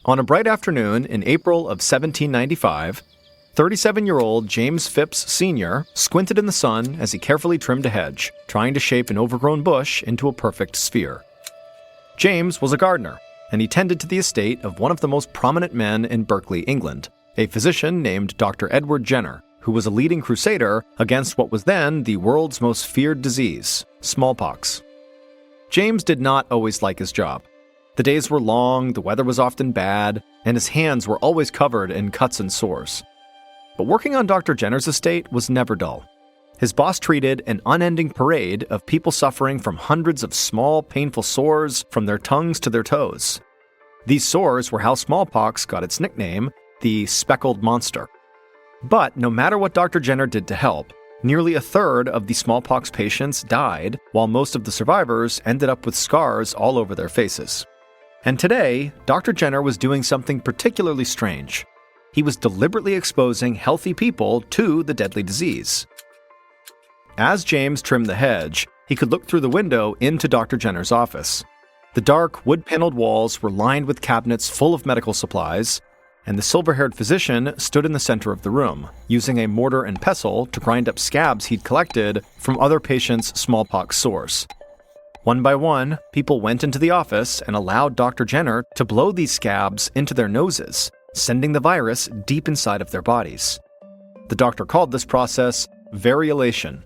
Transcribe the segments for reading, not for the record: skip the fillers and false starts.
On a bright afternoon in April of 1795, 37-year-old James Phipps Sr. squinted in the sun as he carefully trimmed a hedge, trying to shape an overgrown bush into a perfect sphere. James was a gardener, and he tended to the estate of one of the most prominent men in Berkeley, England, a physician named Dr. Edward Jenner, who was a leading crusader against what was then the world's most feared disease, smallpox. James did not always like his job. The days were long, the weather was often bad, and his hands were always covered in cuts and sores. But working on Dr. Jenner's estate was never dull. His boss treated an unending parade of people suffering from hundreds of small, painful sores from their tongues to their toes. These sores were how smallpox got its nickname, the speckled monster. But no matter what Dr. Jenner did to help, nearly a third of the smallpox patients died, while most of the survivors ended up with scars all over their faces. And today, Dr. Jenner was doing something particularly strange. He was deliberately exposing healthy people to the deadly disease. As James trimmed the hedge, he could look through the window into Dr. Jenner's office. The dark, wood-paneled walls were lined with cabinets full of medical supplies, and the silver-haired physician stood in the center of the room, using a mortar and pestle to grind up scabs he'd collected from other patients' smallpox sores. One by one, people went into the office and allowed Dr. Jenner to blow these scabs into their noses, sending the virus deep inside of their bodies. The doctor called this process variolation.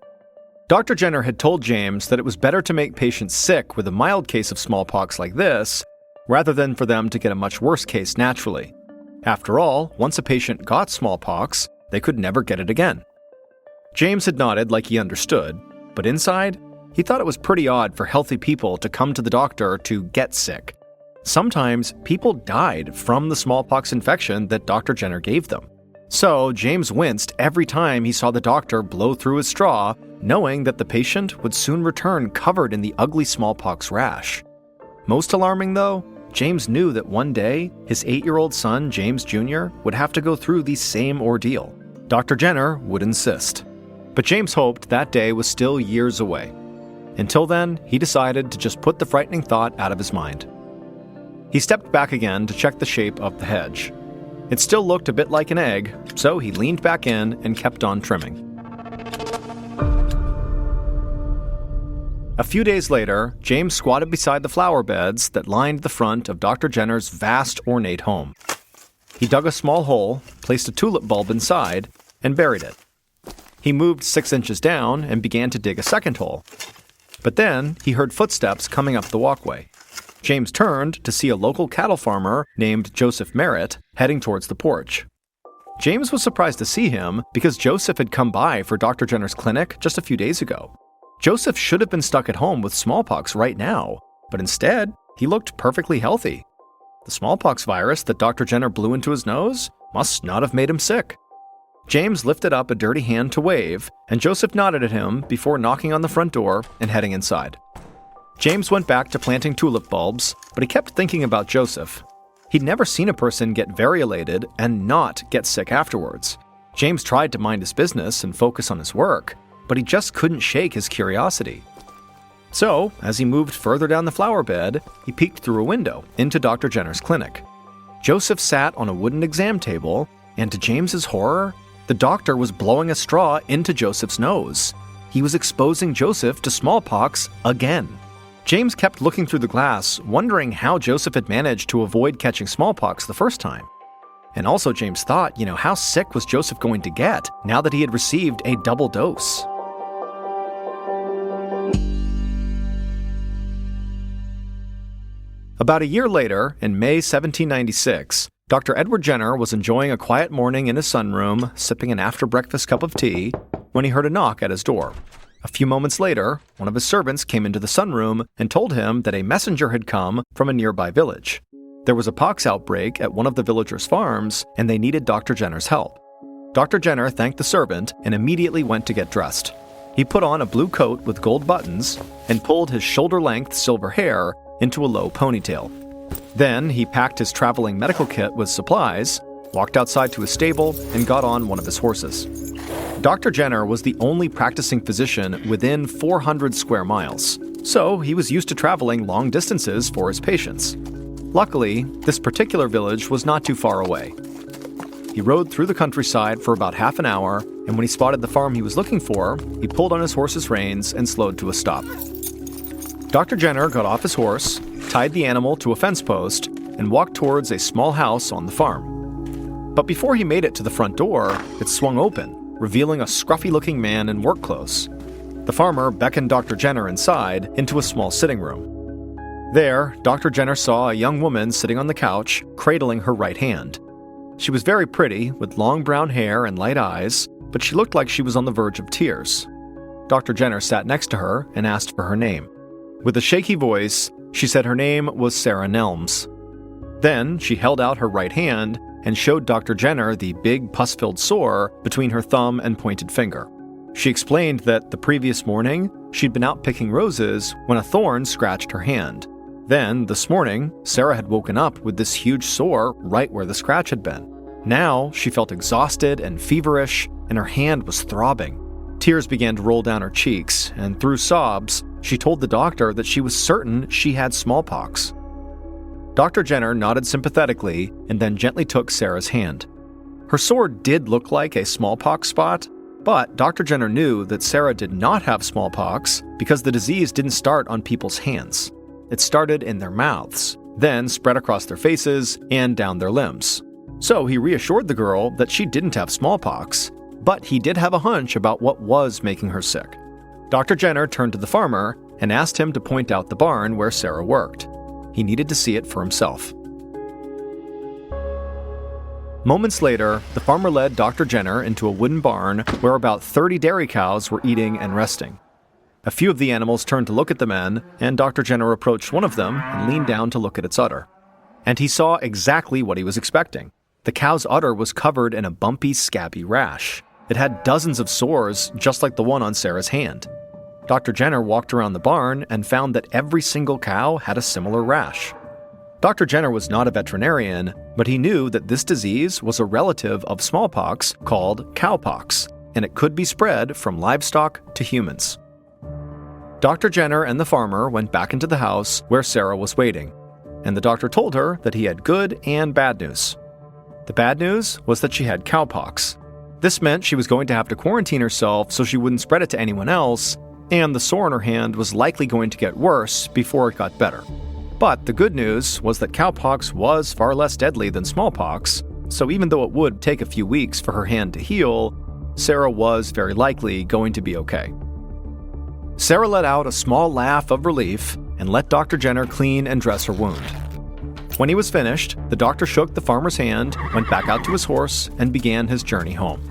Dr. Jenner had told James that it was better to make patients sick with a mild case of smallpox like this, rather than for them to get a much worse case naturally. After all, once a patient got smallpox, they could never get it again. James had nodded like he understood, but inside, he thought it was pretty odd for healthy people to come to the doctor to get sick. Sometimes people died from the smallpox infection that Dr. Jenner gave them. So James winced every time he saw the doctor blow through his straw, knowing that the patient would soon return covered in the ugly smallpox rash. Most alarming though, James knew that one day, his 8-year-old son, James Jr., would have to go through the same ordeal. Dr. Jenner would insist. But James hoped that day was still years away. Until then, he decided to just put the frightening thought out of his mind. He stepped back again to check the shape of the hedge. It still looked a bit like an egg, so he leaned back in and kept on trimming. A few days later, James squatted beside the flower beds that lined the front of Dr. Jenner's vast, ornate home. He dug a small hole, placed a tulip bulb inside, and buried it. He moved 6 inches down and began to dig a second hole. But then he heard footsteps coming up the walkway. James turned to see a local cattle farmer named Joseph Merritt heading towards the porch. James was surprised to see him because Joseph had come by for Dr. Jenner's clinic just a few days ago. Joseph should have been stuck at home with smallpox right now, but instead, he looked perfectly healthy. The smallpox virus that Dr. Jenner blew into his nose must not have made him sick. James lifted up a dirty hand to wave, and Joseph nodded at him before knocking on the front door and heading inside. James went back to planting tulip bulbs, but he kept thinking about Joseph. He'd never seen a person get variolated and not get sick afterwards. James tried to mind his business and focus on his work, but he just couldn't shake his curiosity. So, as he moved further down the flower bed, he peeked through a window into Dr. Jenner's clinic. Joseph sat on a wooden exam table, and to James's horror, the doctor was blowing a straw into Joseph's nose. He was exposing Joseph to smallpox again. James kept looking through the glass, wondering how Joseph had managed to avoid catching smallpox the first time. And also James thought, how sick was Joseph going to get now that he had received a double dose? About a year later, in May 1796, Dr. Edward Jenner was enjoying a quiet morning in his sunroom, sipping an after-breakfast cup of tea, when he heard a knock at his door. A few moments later, one of his servants came into the sunroom and told him that a messenger had come from a nearby village. There was a pox outbreak at one of the villagers' farms, and they needed Dr. Jenner's help. Dr. Jenner thanked the servant and immediately went to get dressed. He put on a blue coat with gold buttons and pulled his shoulder-length silver hair into a low ponytail. Then he packed his traveling medical kit with supplies, walked outside to his stable, and got on one of his horses. Dr. Jenner was the only practicing physician within 400 square miles, so he was used to traveling long distances for his patients. Luckily, this particular village was not too far away. He rode through the countryside for about half an hour, and when he spotted the farm he was looking for, he pulled on his horse's reins and slowed to a stop. Dr. Jenner got off his horse, tied the animal to a fence post, and walked towards a small house on the farm. But before he made it to the front door, it swung open, revealing a scruffy-looking man in work clothes. The farmer beckoned Dr. Jenner inside into a small sitting room. There, Dr. Jenner saw a young woman sitting on the couch, cradling her right hand. She was very pretty, with long brown hair and light eyes, but she looked like she was on the verge of tears. Dr. Jenner sat next to her and asked for her name. With a shaky voice, she said her name was Sarah Nelms. Then, she held out her right hand and showed Dr. Jenner the big pus-filled sore between her thumb and pointed finger. She explained that the previous morning, she'd been out picking roses when a thorn scratched her hand. Then, this morning, Sarah had woken up with this huge sore right where the scratch had been. Now, she felt exhausted and feverish, and her hand was throbbing. Tears began to roll down her cheeks, and through sobs, she told the doctor that she was certain she had smallpox. Dr. Jenner nodded sympathetically and then gently took Sarah's hand. Her sore did look like a smallpox spot, but Dr. Jenner knew that Sarah did not have smallpox because the disease didn't start on people's hands. It started in their mouths, then spread across their faces and down their limbs. So he reassured the girl that she didn't have smallpox, but he did have a hunch about what was making her sick. Dr. Jenner turned to the farmer and asked him to point out the barn where Sarah worked. He needed to see it for himself. Moments later, the farmer led Dr. Jenner into a wooden barn where about 30 dairy cows were eating and resting. A few of the animals turned to look at the men, and Dr. Jenner approached one of them and leaned down to look at its udder. And he saw exactly what he was expecting. The cow's udder was covered in a bumpy, scabby rash. It had dozens of sores, just like the one on Sarah's hand. Dr. Jenner walked around the barn and found that every single cow had a similar rash. Dr. Jenner was not a veterinarian, but he knew that this disease was a relative of smallpox called cowpox, and it could be spread from livestock to humans. Dr. Jenner and the farmer went back into the house where Sarah was waiting, and the doctor told her that he had good and bad news. The bad news was that she had cowpox. This meant she was going to have to quarantine herself so she wouldn't spread it to anyone else, and the sore in her hand was likely going to get worse before it got better. But the good news was that cowpox was far less deadly than smallpox, so even though it would take a few weeks for her hand to heal, Sarah was very likely going to be okay. Sarah let out a small laugh of relief and let Dr. Jenner clean and dress her wound. When he was finished, the doctor shook the farmer's hand, went back out to his horse, and began his journey home.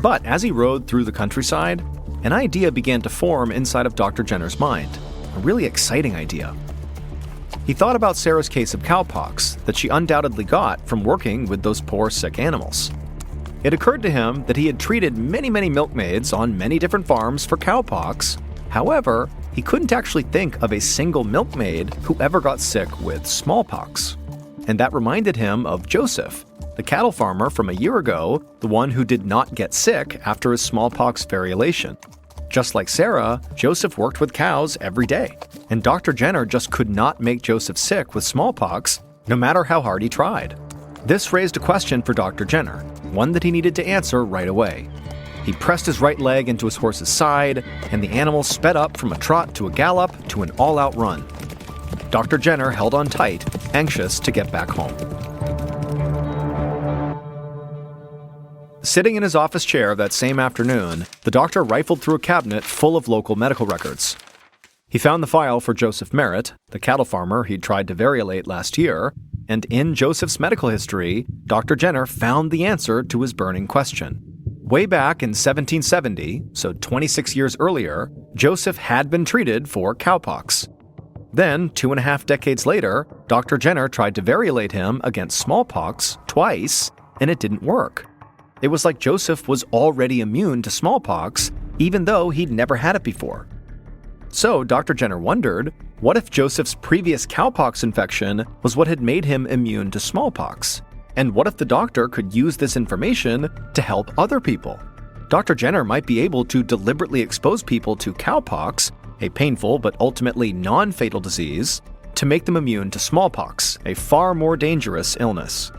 But as he rode through the countryside, an idea began to form inside of Dr. Jenner's mind, a really exciting idea. He thought about Sarah's case of cowpox that she undoubtedly got from working with those poor sick animals. It occurred to him that he had treated many milkmaids on many different farms for cowpox. However, he couldn't actually think of a single milkmaid who ever got sick with smallpox. And that reminded him of Joseph, the cattle farmer from a year ago, the one who did not get sick after his smallpox variolation. Just like Sarah, Joseph worked with cows every day, and Dr. Jenner just could not make Joseph sick with smallpox, no matter how hard he tried. This raised a question for Dr. Jenner, one that he needed to answer right away. He pressed his right leg into his horse's side, and the animal sped up from a trot to a gallop to an all-out run. Dr. Jenner held on tight, anxious to get back home. Sitting in his office chair that same afternoon, the doctor rifled through a cabinet full of local medical records. He found the file for Joseph Merritt, the cattle farmer he'd tried to variolate last year, and in Joseph's medical history, Dr. Jenner found the answer to his burning question. Way back in 1770, so 26 years earlier, Joseph had been treated for cowpox. Then, 2.5 decades later, Dr. Jenner tried to variolate him against smallpox twice, and it didn't work. It was like Joseph was already immune to smallpox, even though he'd never had it before. So Dr. Jenner wondered, what if Joseph's previous cowpox infection was what had made him immune to smallpox? And what if the doctor could use this information to help other people? Dr. Jenner might be able to deliberately expose people to cowpox, a painful but ultimately non-fatal disease, to make them immune to smallpox, a far more dangerous illness.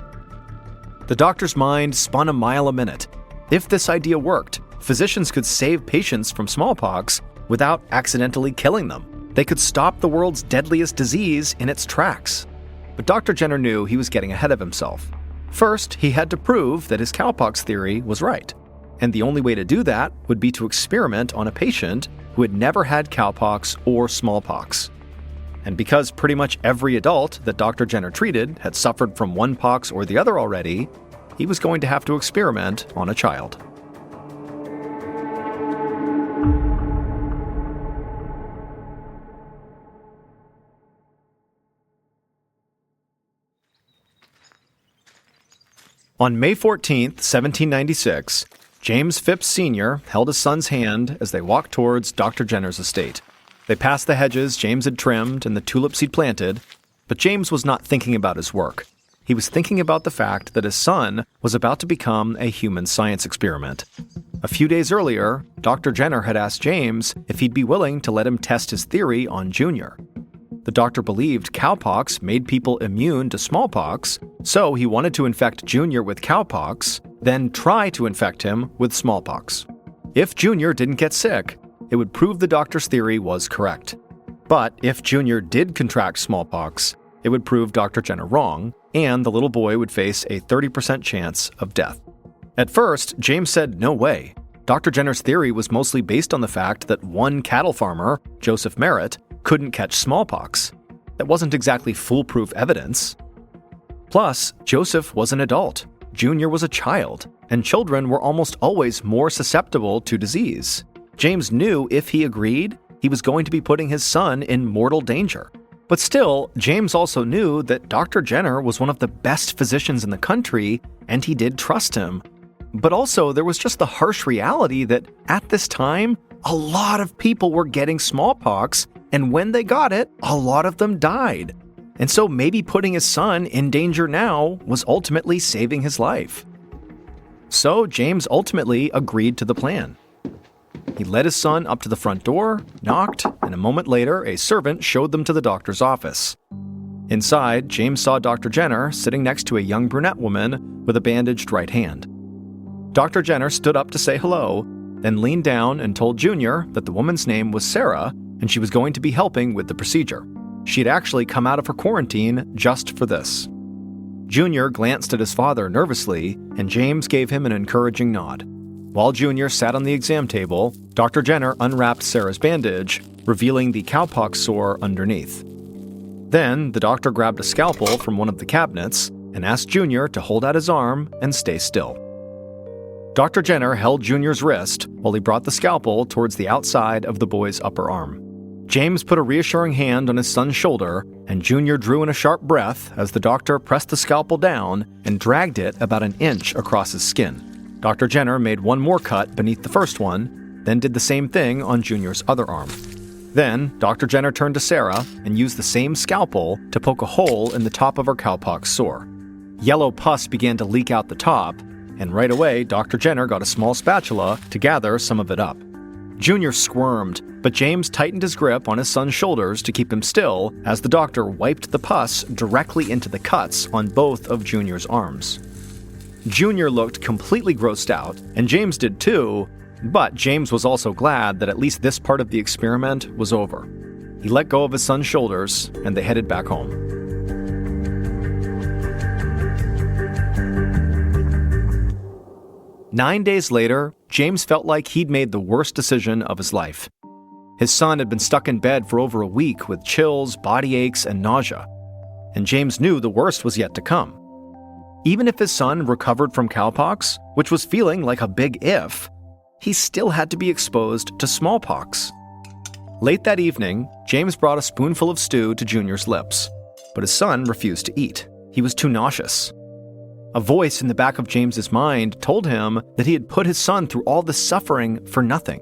The doctor's mind spun a mile a minute. If this idea worked, physicians could save patients from smallpox without accidentally killing them. They could stop the world's deadliest disease in its tracks. But Dr. Jenner knew he was getting ahead of himself. First, he had to prove that his cowpox theory was right. And the only way to do that would be to experiment on a patient who had never had cowpox or smallpox. And because pretty much every adult that Dr. Jenner treated had suffered from one pox or the other already, he was going to have to experiment on a child. On May 14, 1796, James Phipps Sr. held his son's hand as they walked towards Dr. Jenner's estate. They passed the hedges James had trimmed and the tulips he'd planted, but James was not thinking about his work. He was thinking about the fact that his son was about to become a human science experiment. A few days earlier, Dr. Jenner had asked James if he'd be willing to let him test his theory on Junior. The doctor believed cowpox made people immune to smallpox, so he wanted to infect Junior with cowpox, then try to infect him with smallpox. If Junior didn't get sick, it would prove the doctor's theory was correct. But if Junior did contract smallpox, it would prove Dr. Jenner wrong, and the little boy would face a 30% chance of death. At first, James said no way. Dr. Jenner's theory was mostly based on the fact that one cattle farmer, Joseph Merritt, couldn't catch smallpox. That wasn't exactly foolproof evidence. Plus, Joseph was an adult, Junior was a child, and children were almost always more susceptible to disease. James knew if he agreed, he was going to be putting his son in mortal danger. But still, James also knew that Dr. Jenner was one of the best physicians in the country, and he did trust him. But also, there was just the harsh reality that at this time, a lot of people were getting smallpox, and when they got it, a lot of them died. And so maybe putting his son in danger now was ultimately saving his life. So James ultimately agreed to the plan. He led his son up to the front door, knocked, and a moment later, a servant showed them to the doctor's office. Inside, James saw Dr. Jenner sitting next to a young brunette woman with a bandaged right hand. Dr. Jenner stood up to say hello, then leaned down and told Junior that the woman's name was Sarah and she was going to be helping with the procedure. She had actually come out of her quarantine just for this. Junior glanced at his father nervously, and James gave him an encouraging nod. While Junior sat on the exam table, Dr. Jenner unwrapped Sarah's bandage, revealing the cowpox sore underneath. Then, the doctor grabbed a scalpel from one of the cabinets and asked Junior to hold out his arm and stay still. Dr. Jenner held Junior's wrist while he brought the scalpel towards the outside of the boy's upper arm. James put a reassuring hand on his son's shoulder, and Junior drew in a sharp breath as the doctor pressed the scalpel down and dragged it about an inch across his skin. Dr. Jenner made one more cut beneath the first one, then did the same thing on Junior's other arm. Then, Dr. Jenner turned to Sarah and used the same scalpel to poke a hole in the top of her cowpox sore. Yellow pus began to leak out the top, and right away, Dr. Jenner got a small spatula to gather some of it up. Junior squirmed, but James tightened his grip on his son's shoulders to keep him still as the doctor wiped the pus directly into the cuts on both of Junior's arms. Junior looked completely grossed out, and James did too, but James was also glad that at least this part of the experiment was over. He let go of his son's shoulders, and they headed back home. Nine days later, James felt like he'd made the worst decision of his life. His son had been stuck in bed for over a week with chills, body aches, and nausea. And James knew the worst was yet to come. Even if his son recovered from cowpox, which was feeling like a big if, he still had to be exposed to smallpox. Late that evening, James brought a spoonful of stew to Junior's lips, but his son refused to eat. He was too nauseous. A voice in the back of James's mind told him that he had put his son through all this suffering for nothing.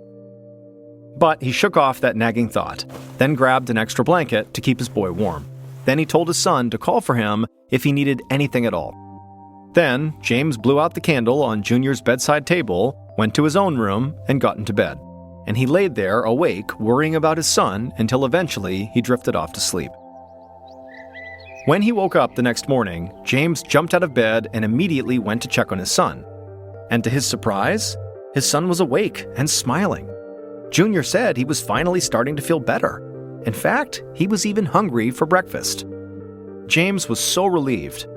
But he shook off that nagging thought, then grabbed an extra blanket to keep his boy warm. Then he told his son to call for him if he needed anything at all. Then, James blew out the candle on Junior's bedside table, went to his own room, and got into bed. And he laid there awake, worrying about his son, until eventually he drifted off to sleep. When he woke up the next morning, James jumped out of bed and immediately went to check on his son. And to his surprise, his son was awake and smiling. Junior said he was finally starting to feel better. In fact, he was even hungry for breakfast. James was so relieved,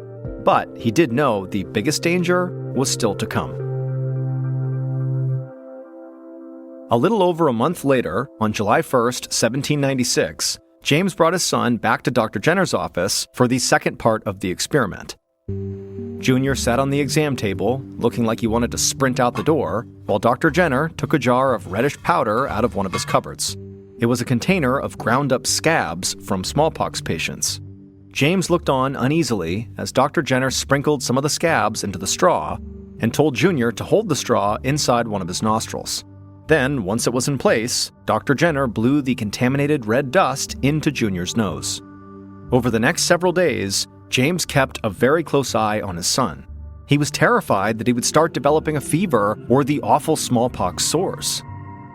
but he did know the biggest danger was still to come. A little over a month later, on July 1st, 1796, James brought his son back to Dr. Jenner's office for the second part of the experiment. Junior sat on the exam table, looking like he wanted to sprint out the door, while Dr. Jenner took a jar of reddish powder out of one of his cupboards. It was a container of ground-up scabs from smallpox patients. James looked on uneasily as Dr. Jenner sprinkled some of the scabs into the straw and told Junior to hold the straw inside one of his nostrils. Then, once it was in place, Dr. Jenner blew the contaminated red dust into Junior's nose. Over the next several days, James kept a very close eye on his son. He was terrified that he would start developing a fever or the awful smallpox sores.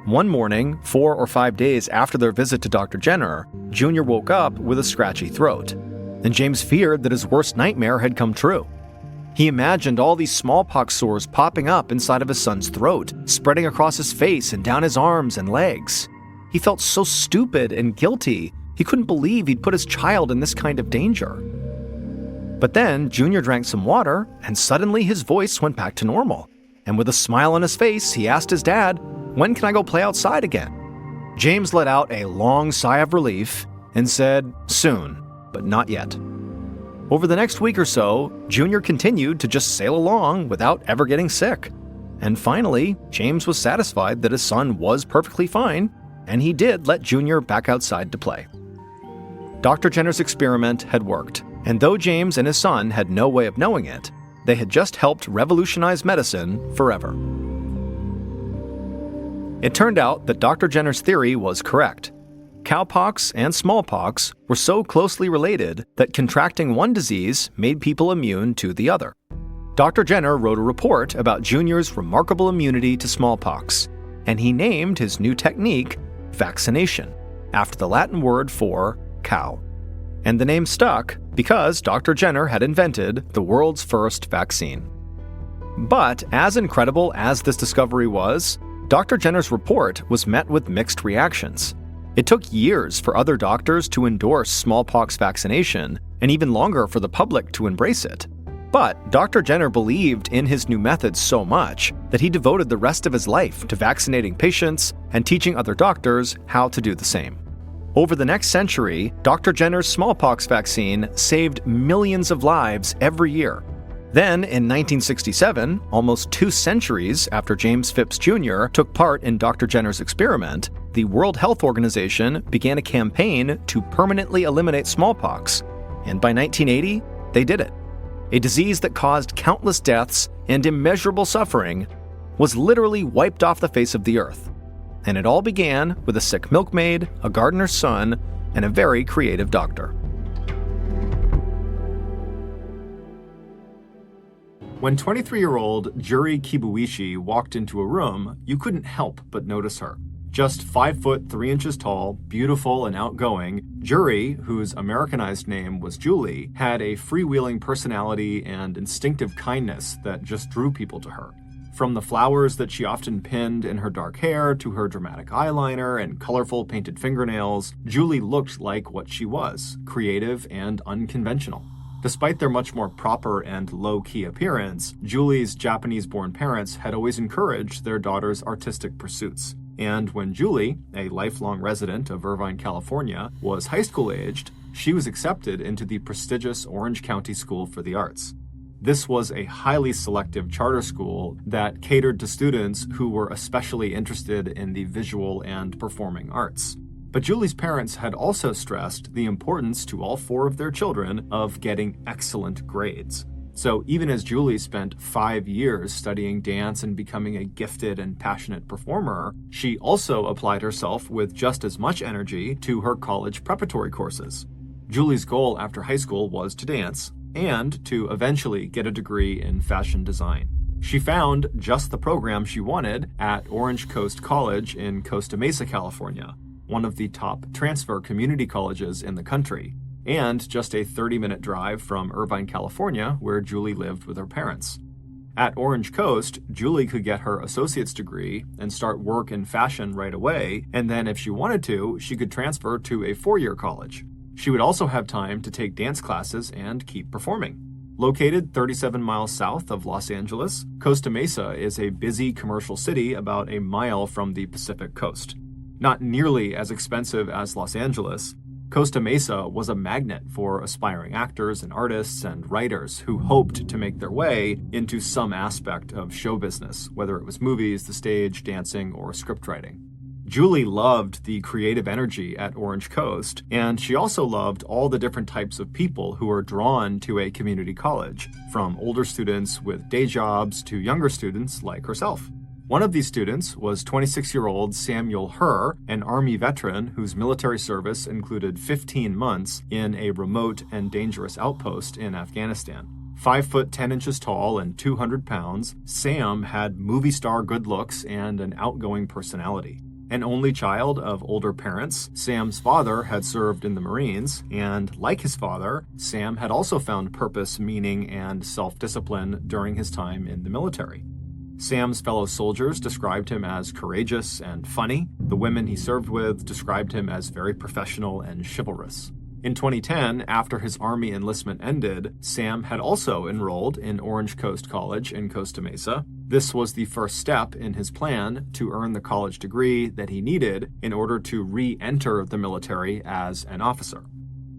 One morning, 4 or 5 days after their visit to Dr. Jenner, Junior woke up with a scratchy throat, and James feared that his worst nightmare had come true. He imagined all these smallpox sores popping up inside of his son's throat, spreading across his face and down his arms and legs. He felt so stupid and guilty, he couldn't believe he'd put his child in this kind of danger. But then Junior drank some water, and suddenly his voice went back to normal. And with a smile on his face, he asked his dad, "When can I go play outside again?" James let out a long sigh of relief and said, "Soon, but not yet." Over the next week or so, Junior continued to just sail along without ever getting sick. And finally, James was satisfied that his son was perfectly fine, and he did let Junior back outside to play. Dr. Jenner's experiment had worked, and though James and his son had no way of knowing it, they had just helped revolutionize medicine forever. It turned out that Dr. Jenner's theory was correct. Cowpox and smallpox were so closely related that contracting one disease made people immune to the other. Dr. Jenner wrote a report about Junior's remarkable immunity to smallpox, and he named his new technique vaccination, after the Latin word for cow. And the name stuck because Dr. Jenner had invented the world's first vaccine. But as incredible as this discovery was, Dr. Jenner's report was met with mixed reactions. It took years for other doctors to endorse smallpox vaccination, and even longer for the public to embrace it. But Dr. Jenner believed in his new methods so much that he devoted the rest of his life to vaccinating patients and teaching other doctors how to do the same. Over the next century, Dr. Jenner's smallpox vaccine saved millions of lives every year. Then, in 1967, almost 2 centuries after James Phipps Jr. took part in Dr. Jenner's experiment, the World Health Organization began a campaign to permanently eliminate smallpox. And by 1980, they did it. A disease that caused countless deaths and immeasurable suffering was literally wiped off the face of the earth. And it all began with a sick milkmaid, a gardener's son, and a very creative doctor. When 23-year-old Juri Kibuishi walked into a room, you couldn't help but notice her. Just 5 foot 3 inches tall, beautiful and outgoing, Juri, whose Americanized name was Julie, had a freewheeling personality and instinctive kindness that just drew people to her. From the flowers that she often pinned in her dark hair to her dramatic eyeliner and colorful painted fingernails, Julie looked like what she was, creative and unconventional. Despite their much more proper and low-key appearance, Julie's Japanese-born parents had always encouraged their daughter's artistic pursuits. And when Julie, a lifelong resident of Irvine, California, was high school-aged, she was accepted into the prestigious Orange County School for the Arts. This was a highly selective charter school that catered to students who were especially interested in the visual and performing arts. But Julie's parents had also stressed the importance to all 4 of their children of getting excellent grades. So even as Julie spent 5 years studying dance and becoming a gifted and passionate performer, she also applied herself with just as much energy to her college preparatory courses. Julie's goal after high school was to dance and to eventually get a degree in fashion design. She found just the program she wanted at Orange Coast College in Costa Mesa, California, one of the top transfer community colleges in the country. and just a 30-minute drive from Irvine, California, where Julie lived with her parents. At Orange Coast, Julie could get her associate's degree and start work in fashion right away, and then if she wanted to, she could transfer to a 4-year college. She would also have time to take dance classes and keep performing. Located 37 miles south of Los Angeles, Costa Mesa is a busy commercial city about a mile from the Pacific coast. Not nearly as expensive as Los Angeles, Costa Mesa was a magnet for aspiring actors and artists and writers who hoped to make their way into some aspect of show business, whether it was movies, the stage, dancing, or scriptwriting. Julie loved the creative energy at Orange Coast, and she also loved all the different types of people who are drawn to a community college, from older students with day jobs to younger students like herself. One of these students was 26-year-old Samuel Herr, an Army veteran whose military service included 15 months in a remote and dangerous outpost in Afghanistan. 5 foot 10 inches tall and 200 pounds, Sam had movie star good looks and an outgoing personality. An only child of older parents, Sam's father had served in the Marines, and like his father, Sam had also found purpose, meaning, and self-discipline during his time in the military. Sam's fellow soldiers described him as courageous and funny. The women he served with described him as very professional and chivalrous. In 2010, after his Army enlistment ended, Sam had also enrolled in Orange Coast College in Costa Mesa. This was the first step in his plan to earn the college degree that he needed in order to re-enter the military as an officer.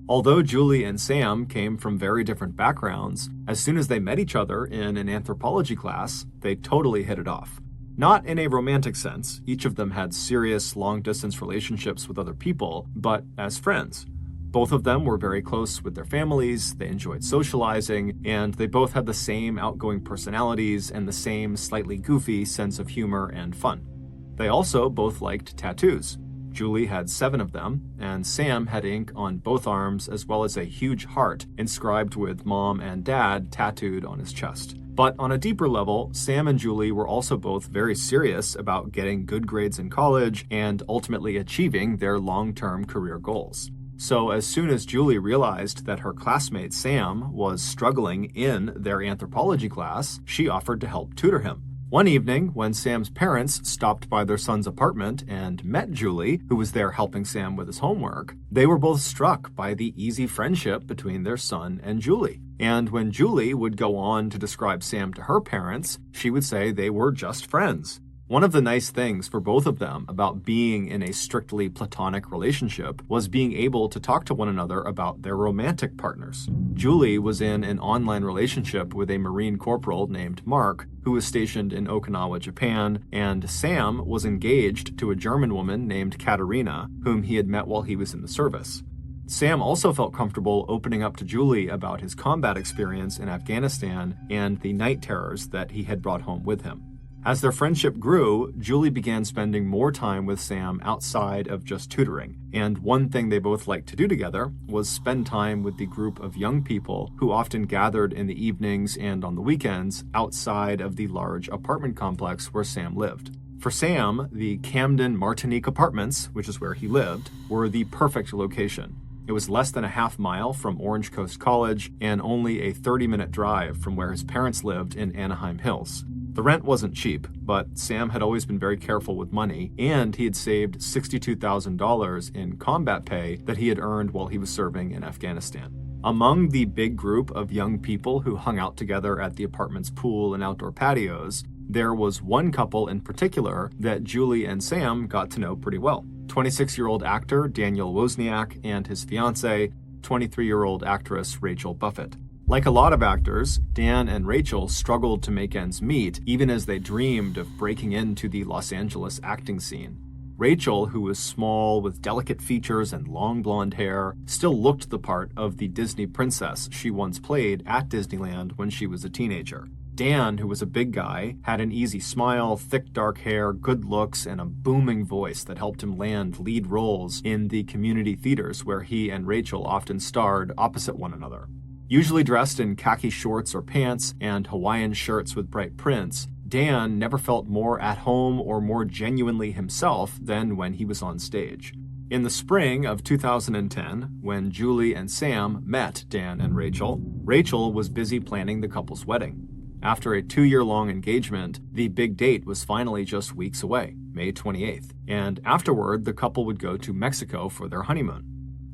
Although Julie and Sam came from very different backgrounds, as soon as they met each other in an anthropology class, they totally hit it off. Not in a romantic sense, each of them had serious, long-distance relationships with other people, but as friends. Both of them were very close with their families, they enjoyed socializing, and they both had the same outgoing personalities and the same slightly goofy sense of humor and fun. They also both liked tattoos. Julie had 7 of them, and Sam had ink on both arms as well as a huge heart inscribed with Mom and Dad tattooed on his chest. But on a deeper level, Sam and Julie were also both very serious about getting good grades in college and ultimately achieving their long-term career goals. So as soon as Julie realized that her classmate Sam was struggling in their anthropology class, she offered to help tutor him. One evening, when Sam's parents stopped by their son's apartment and met Julie, who was there helping Sam with his homework, they were both struck by the easy friendship between their son and Julie. And when Julie would go on to describe Sam to her parents, she would say they were just friends. One of the nice things for both of them about being in a strictly platonic relationship was being able to talk to one another about their romantic partners. Julie was in an online relationship with a Marine corporal named Mark, who was stationed in Okinawa, Japan, and Sam was engaged to a German woman named Katerina, whom he had met while he was in the service. Sam also felt comfortable opening up to Julie about his combat experience in Afghanistan and the night terrors that he had brought home with him. As their friendship grew, Julie began spending more time with Sam outside of just tutoring, and one thing they both liked to do together was spend time with the group of young people who often gathered in the evenings and on the weekends outside of the large apartment complex where Sam lived. For Sam, the Camden Martinique Apartments, which is where he lived, were the perfect location. It was less than a half mile from Orange Coast College and only a 30-minute drive from where his parents lived in Anaheim Hills. The rent wasn't cheap, but Sam had always been very careful with money, and he had saved $62,000 in combat pay that he had earned while he was serving in Afghanistan. Among the big group of young people who hung out together at the apartment's pool and outdoor patios, there was one couple in particular that Julie and Sam got to know pretty well. 26-year-old actor Daniel Wozniak and his fiancée, 23-year-old actress Rachel Buffett. Like a lot of actors, Dan and Rachel struggled to make ends meet, even as they dreamed of breaking into the Los Angeles acting scene. Rachel, who was small with delicate features and long blonde hair, still looked the part of the Disney princess she once played at Disneyland when she was a teenager. Dan, who was a big guy, had an easy smile, thick dark hair, good looks, and a booming voice that helped him land lead roles in the community theaters where he and Rachel often starred opposite one another. Usually dressed in khaki shorts or pants and Hawaiian shirts with bright prints, Dan never felt more at home or more genuinely himself than when he was on stage. In the spring of 2010, when Julie and Sam met Dan and Rachel, Rachel was busy planning the couple's wedding. After a 2-year-long engagement, the big date was finally just weeks away, May 28th, and afterward the couple would go to Mexico for their honeymoon.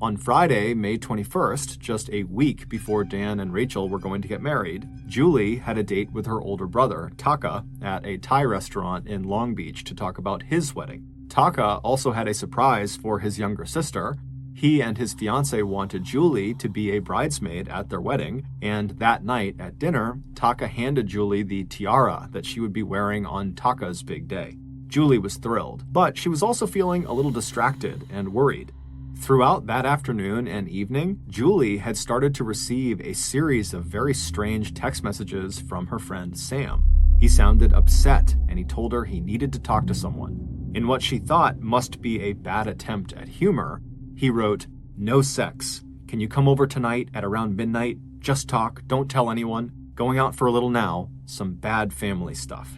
On Friday, May 21st, just a week before Dan and Rachel were going to get married, Julie had a date with her older brother, Taka, at a Thai restaurant in Long Beach to talk about his wedding. Taka also had a surprise for his younger sister. He and his fiancée wanted Julie to be a bridesmaid at their wedding, and that night at dinner, Taka handed Julie the tiara that she would be wearing on Taka's big day. Julie was thrilled, but she was also feeling a little distracted and worried. Throughout that afternoon and evening, Julie had started to receive a series of very strange text messages from her friend Sam. He sounded upset, and he told her he needed to talk to someone. In what she thought must be a bad attempt at humor, he wrote, "No sex. Can you come over tonight at around midnight? Just talk, don't tell anyone. Going out for a little now. Some bad family stuff."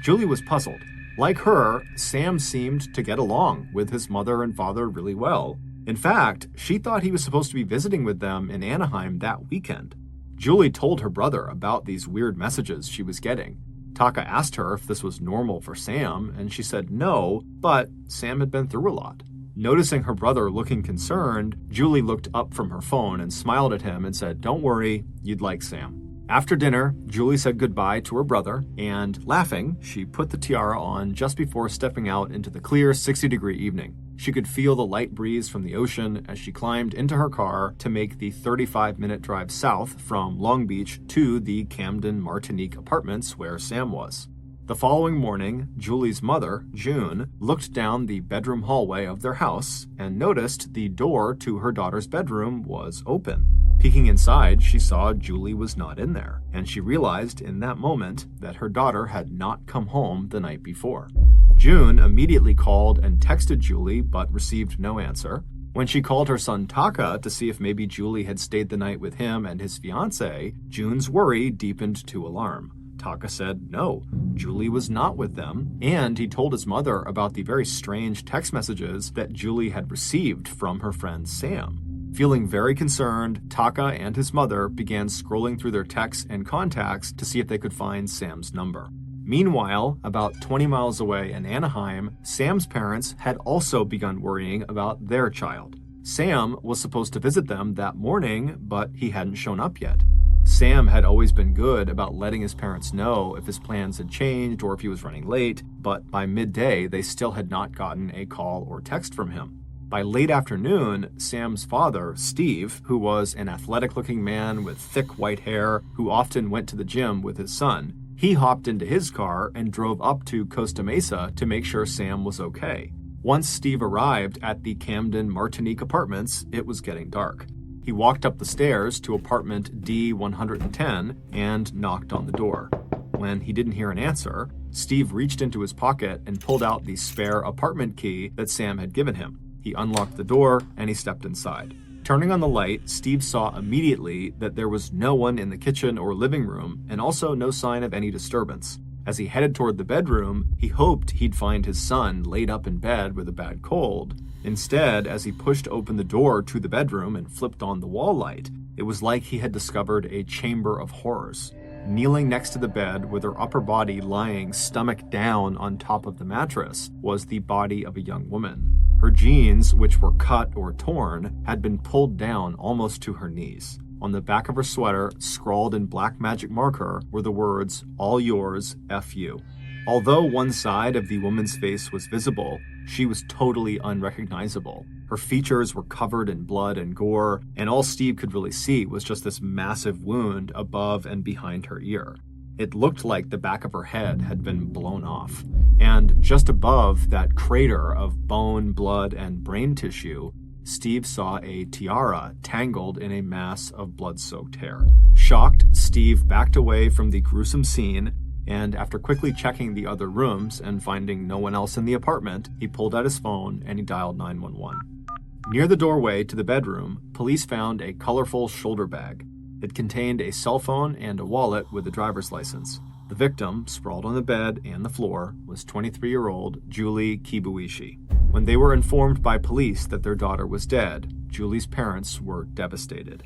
Julie was puzzled. Like her, Sam seemed to get along with his mother and father really well. In fact, she thought he was supposed to be visiting with them in Anaheim that weekend. Julie told her brother about these weird messages she was getting. Taka asked her if this was normal for Sam, and she said no, but Sam had been through a lot. Noticing her brother looking concerned, Julie looked up from her phone and smiled at him and said, "Don't worry, you'd like Sam." After dinner, Julie said goodbye to her brother, and laughing, she put the tiara on just before stepping out into the clear 60-degree evening. She could feel the light breeze from the ocean as she climbed into her car to make the 35-minute drive south from Long Beach to the Camden Martinique apartments where Sam was. The following morning, Julie's mother, June, looked down the bedroom hallway of their house and noticed the door to her daughter's bedroom was open. Peeking inside, she saw Julie was not in there, and she realized in that moment that her daughter had not come home the night before. June immediately called and texted Julie, but received no answer. When she called her son Taka to see if maybe Julie had stayed the night with him and his fiancée, June's worry deepened to alarm. Taka said no, Julie was not with them, and he told his mother about the very strange text messages that Julie had received from her friend Sam. Feeling very concerned, Taka and his mother began scrolling through their texts and contacts to see if they could find Sam's number. Meanwhile, about 20 miles away in Anaheim, Sam's parents had also begun worrying about their child. Sam was supposed to visit them that morning, but he hadn't shown up yet. Sam had always been good about letting his parents know if his plans had changed or if he was running late, but by midday, they still had not gotten a call or text from him. By late afternoon, Sam's father, Steve, who was an athletic-looking man with thick white hair who often went to the gym with his son, he hopped into his car and drove up to Costa Mesa to make sure Sam was okay. Once Steve arrived at the Camden Martinique apartments, it was getting dark. He walked up the stairs to apartment D110 and knocked on the door. When he didn't hear an answer, Steve reached into his pocket and pulled out the spare apartment key that Sam had given him. He unlocked the door and he stepped inside. Turning on the light, Steve saw immediately that there was no one in the kitchen or living room and also no sign of any disturbance. As he headed toward the bedroom, he hoped he'd find his son laid up in bed with a bad cold. Instead, as he pushed open the door to the bedroom and flipped on the wall light, it was like he had discovered a chamber of horrors. Kneeling next to the bed with her upper body lying stomach down on top of the mattress was the body of a young woman. Her jeans, which were cut or torn, had been pulled down almost to her knees. On the back of her sweater, scrawled in black magic marker, were the words, "All yours, F you." Although one side of the woman's face was visible, she was totally unrecognizable. Her features were covered in blood and gore, and all Steve could really see was just this massive wound above and behind her ear. It looked like the back of her head had been blown off. And just above that crater of bone, blood, and brain tissue, Steve saw a tiara tangled in a mass of blood-soaked hair. Shocked, Steve backed away from the gruesome scene, and after quickly checking the other rooms and finding no one else in the apartment, he pulled out his phone and he dialed 911. Near the doorway to the bedroom, police found a colorful shoulder bag. It contained a cell phone and a wallet with a driver's license. The victim, sprawled on the bed and the floor, was 23-year-old Julie Kibuishi. When they were informed by police that their daughter was dead, Julie's parents were devastated.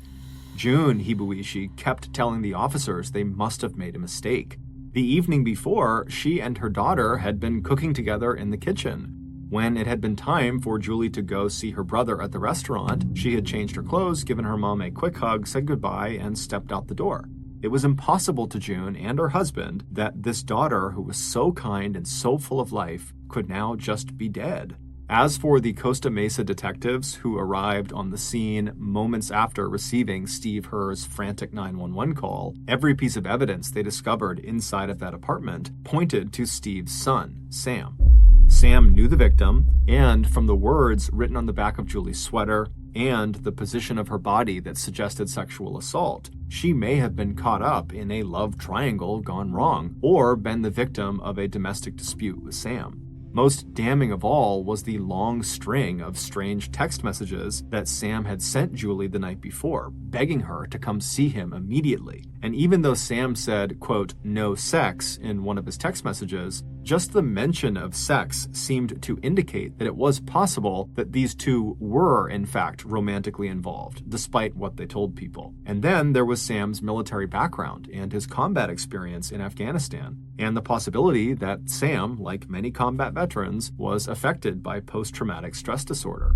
June Hibuishi kept telling the officers they must have made a mistake. The evening before, she and her daughter had been cooking together in the kitchen. When it had been time for Julie to go see her brother at the restaurant, she had changed her clothes, given her mom a quick hug, said goodbye, and stepped out the door. It was impossible to June and her husband that this daughter, who was so kind and so full of life, could now just be dead. As for the Costa Mesa detectives who arrived on the scene moments after receiving Steve Herr's frantic 911 call, every piece of evidence they discovered inside of that apartment pointed to Steve's son, Sam. Sam knew the victim, and from the words written on the back of Julie's sweater and the position of her body that suggested sexual assault, she may have been caught up in a love triangle gone wrong, or been the victim of a domestic dispute with Sam. Most damning of all was the long string of strange text messages that Sam had sent Julie the night before, begging her to come see him immediately. And even though Sam said, quote, "no sex" in one of his text messages, just the mention of sex seemed to indicate that it was possible that these two were, in fact, romantically involved, despite what they told people. And then there was Sam's military background and his combat experience in Afghanistan, and the possibility that Sam, like many combat veterans, was affected by post-traumatic stress disorder.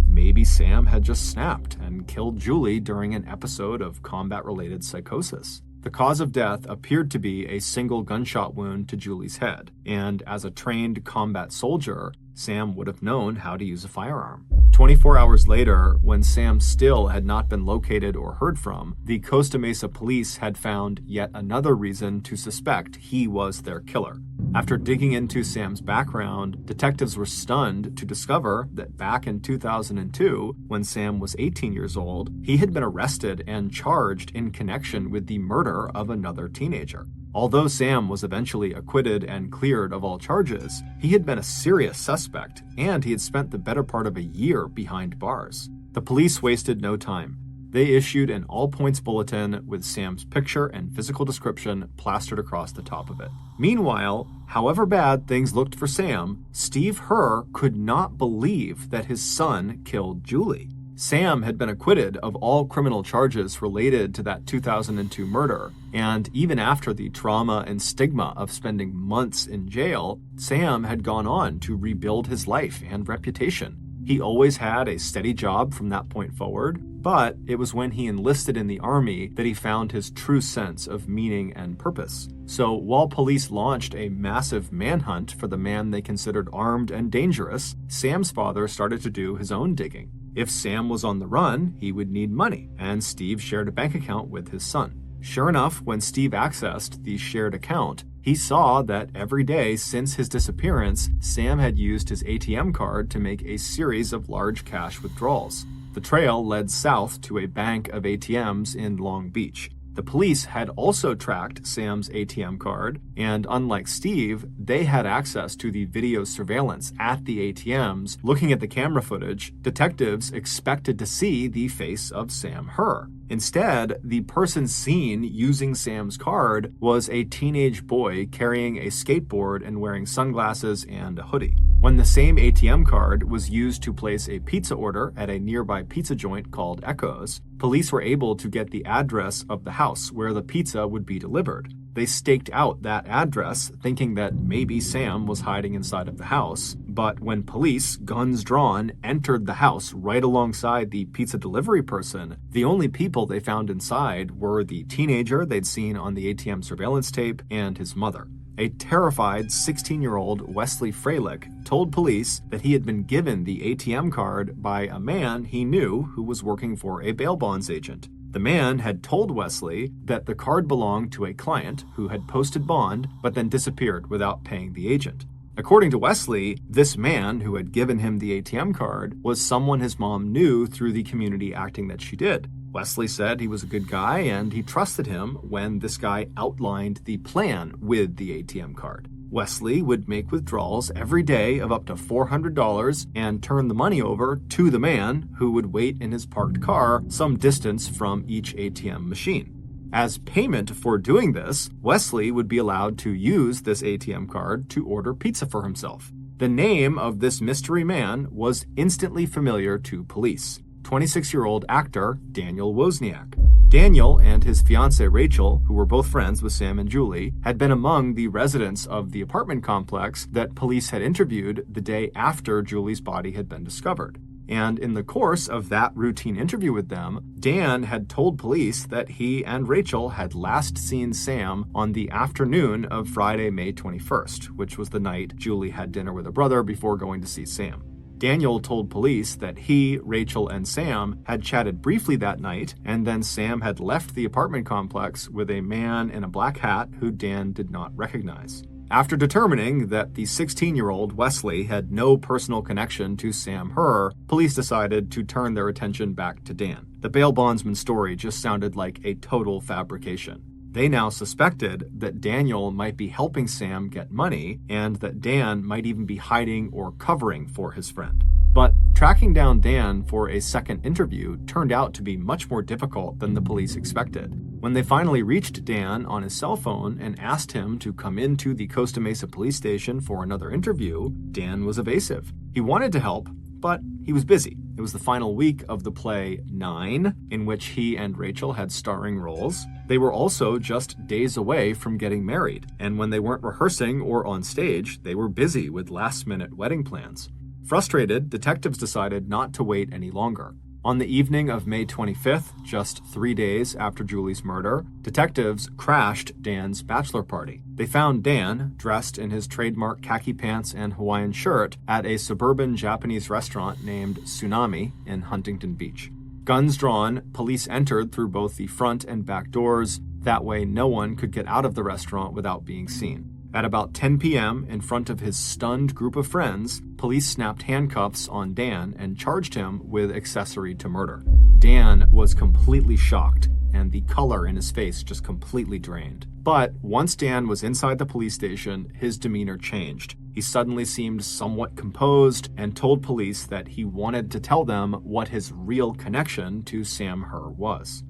Maybe Sam had just snapped and killed Julie during an episode of combat-related psychosis. The cause of death appeared to be a single gunshot wound to Julie's head, and as a trained combat soldier, Sam would have known how to use a firearm. 24 hours later, when Sam still had not been located or heard from, the Costa Mesa police had found yet another reason to suspect he was their killer. After digging into Sam's background, detectives were stunned to discover that back in 2002, when Sam was 18 years old, he had been arrested and charged in connection with the murder of another teenager. Although Sam was eventually acquitted and cleared of all charges, he had been a serious suspect, and he had spent the better part of a year behind bars. The police wasted no time. They issued an all-points bulletin with Sam's picture and physical description plastered across the top of it. Meanwhile, however bad things looked for Sam, Steve Herr could not believe that his son killed Julie. Sam had been acquitted of all criminal charges related to that 2002 murder, and even after the trauma and stigma of spending months in jail, Sam had gone on to rebuild his life and reputation. He always had a steady job from that point forward, but it was when he enlisted in the army that he found his true sense of meaning and purpose. So while police launched a massive manhunt for the man they considered armed and dangerous, Sam's father started to do his own digging. If Sam was on the run, he would need money, and Steve shared a bank account with his son. Sure enough, when Steve accessed the shared account, he saw that every day since his disappearance, Sam had used his ATM card to make a series of large cash withdrawals. The trail led south to a bank of ATMs in Long Beach. The police had also tracked Sam's ATM card, and unlike Steve, they had access to the video surveillance at the ATMs. Looking at the camera footage, detectives expected to see the face of Sam Herr. Instead, the person seen using Sam's card was a teenage boy carrying a skateboard and wearing sunglasses and a hoodie. When the same ATM card was used to place a pizza order at a nearby pizza joint called Echoes, police were able to get the address of the house where the pizza would be delivered. They staked out that address, thinking that maybe Sam was hiding inside of the house, but when police, guns drawn, entered the house right alongside the pizza delivery person, the only people they found inside were the teenager they'd seen on the ATM surveillance tape and his mother. A terrified 16-year-old Wesley Freilich told police that he had been given the ATM card by a man he knew who was working for a bail bonds agent. The man had told Wesley that the card belonged to a client who had posted bond but then disappeared without paying the agent. According to Wesley, this man who had given him the ATM card was someone his mom knew through the community acting that she did. Wesley said he was a good guy and he trusted him when this guy outlined the plan with the ATM card. Wesley would make withdrawals every day of up to $400 and turn the money over to the man who would wait in his parked car some distance from each ATM machine. As payment for doing this, Wesley would be allowed to use this ATM card to order pizza for himself. The name of this mystery man was instantly familiar to police: 26-year-old actor Daniel Wozniak. Daniel and his fiancée Rachel, who were both friends with Sam and Julie, had been among the residents of the apartment complex that police had interviewed the day after Julie's body had been discovered. And in the course of that routine interview with them, Dan had told police that he and Rachel had last seen Sam on the afternoon of Friday, May 21st, which was the night Julie had dinner with her brother before going to see Sam. Daniel told police that he, Rachel, and Sam had chatted briefly that night, and then Sam had left the apartment complex with a man in a black hat who Dan did not recognize. After determining that the 16-year-old Wesley had no personal connection to Sam Herr, police decided to turn their attention back to Dan. The bail bondsman story just sounded like a total fabrication. They now suspected that Daniel might be helping Sam get money, and that Dan might even be hiding or covering for his friend. But tracking down Dan for a second interview turned out to be much more difficult than the police expected. When they finally reached Dan on his cell phone and asked him to come into the Costa Mesa police station for another interview, Dan was evasive. He wanted to help, but he was busy. It was the final week of the play 9, in which he and Rachel had starring roles. They were also just days away from getting married, and when they weren't rehearsing or on stage, they were busy with last-minute wedding plans. Frustrated, detectives decided not to wait any longer. On the evening of May 25th, just 3 days after Julie's murder, detectives crashed Dan's bachelor party. They found Dan, dressed in his trademark khaki pants and Hawaiian shirt, at a suburban Japanese restaurant named Tsunami in Huntington Beach. Guns drawn, police entered through both the front and back doors. That way, no one could get out of the restaurant without being seen. At about 10 p.m., in front of his stunned group of friends, police snapped handcuffs on Dan and charged him with accessory to murder. Dan was completely shocked, and the color in his face just completely drained. But once Dan was inside the police station, his demeanor changed. He suddenly seemed somewhat composed and told police that he wanted to tell them what his real connection to Sam Herr was.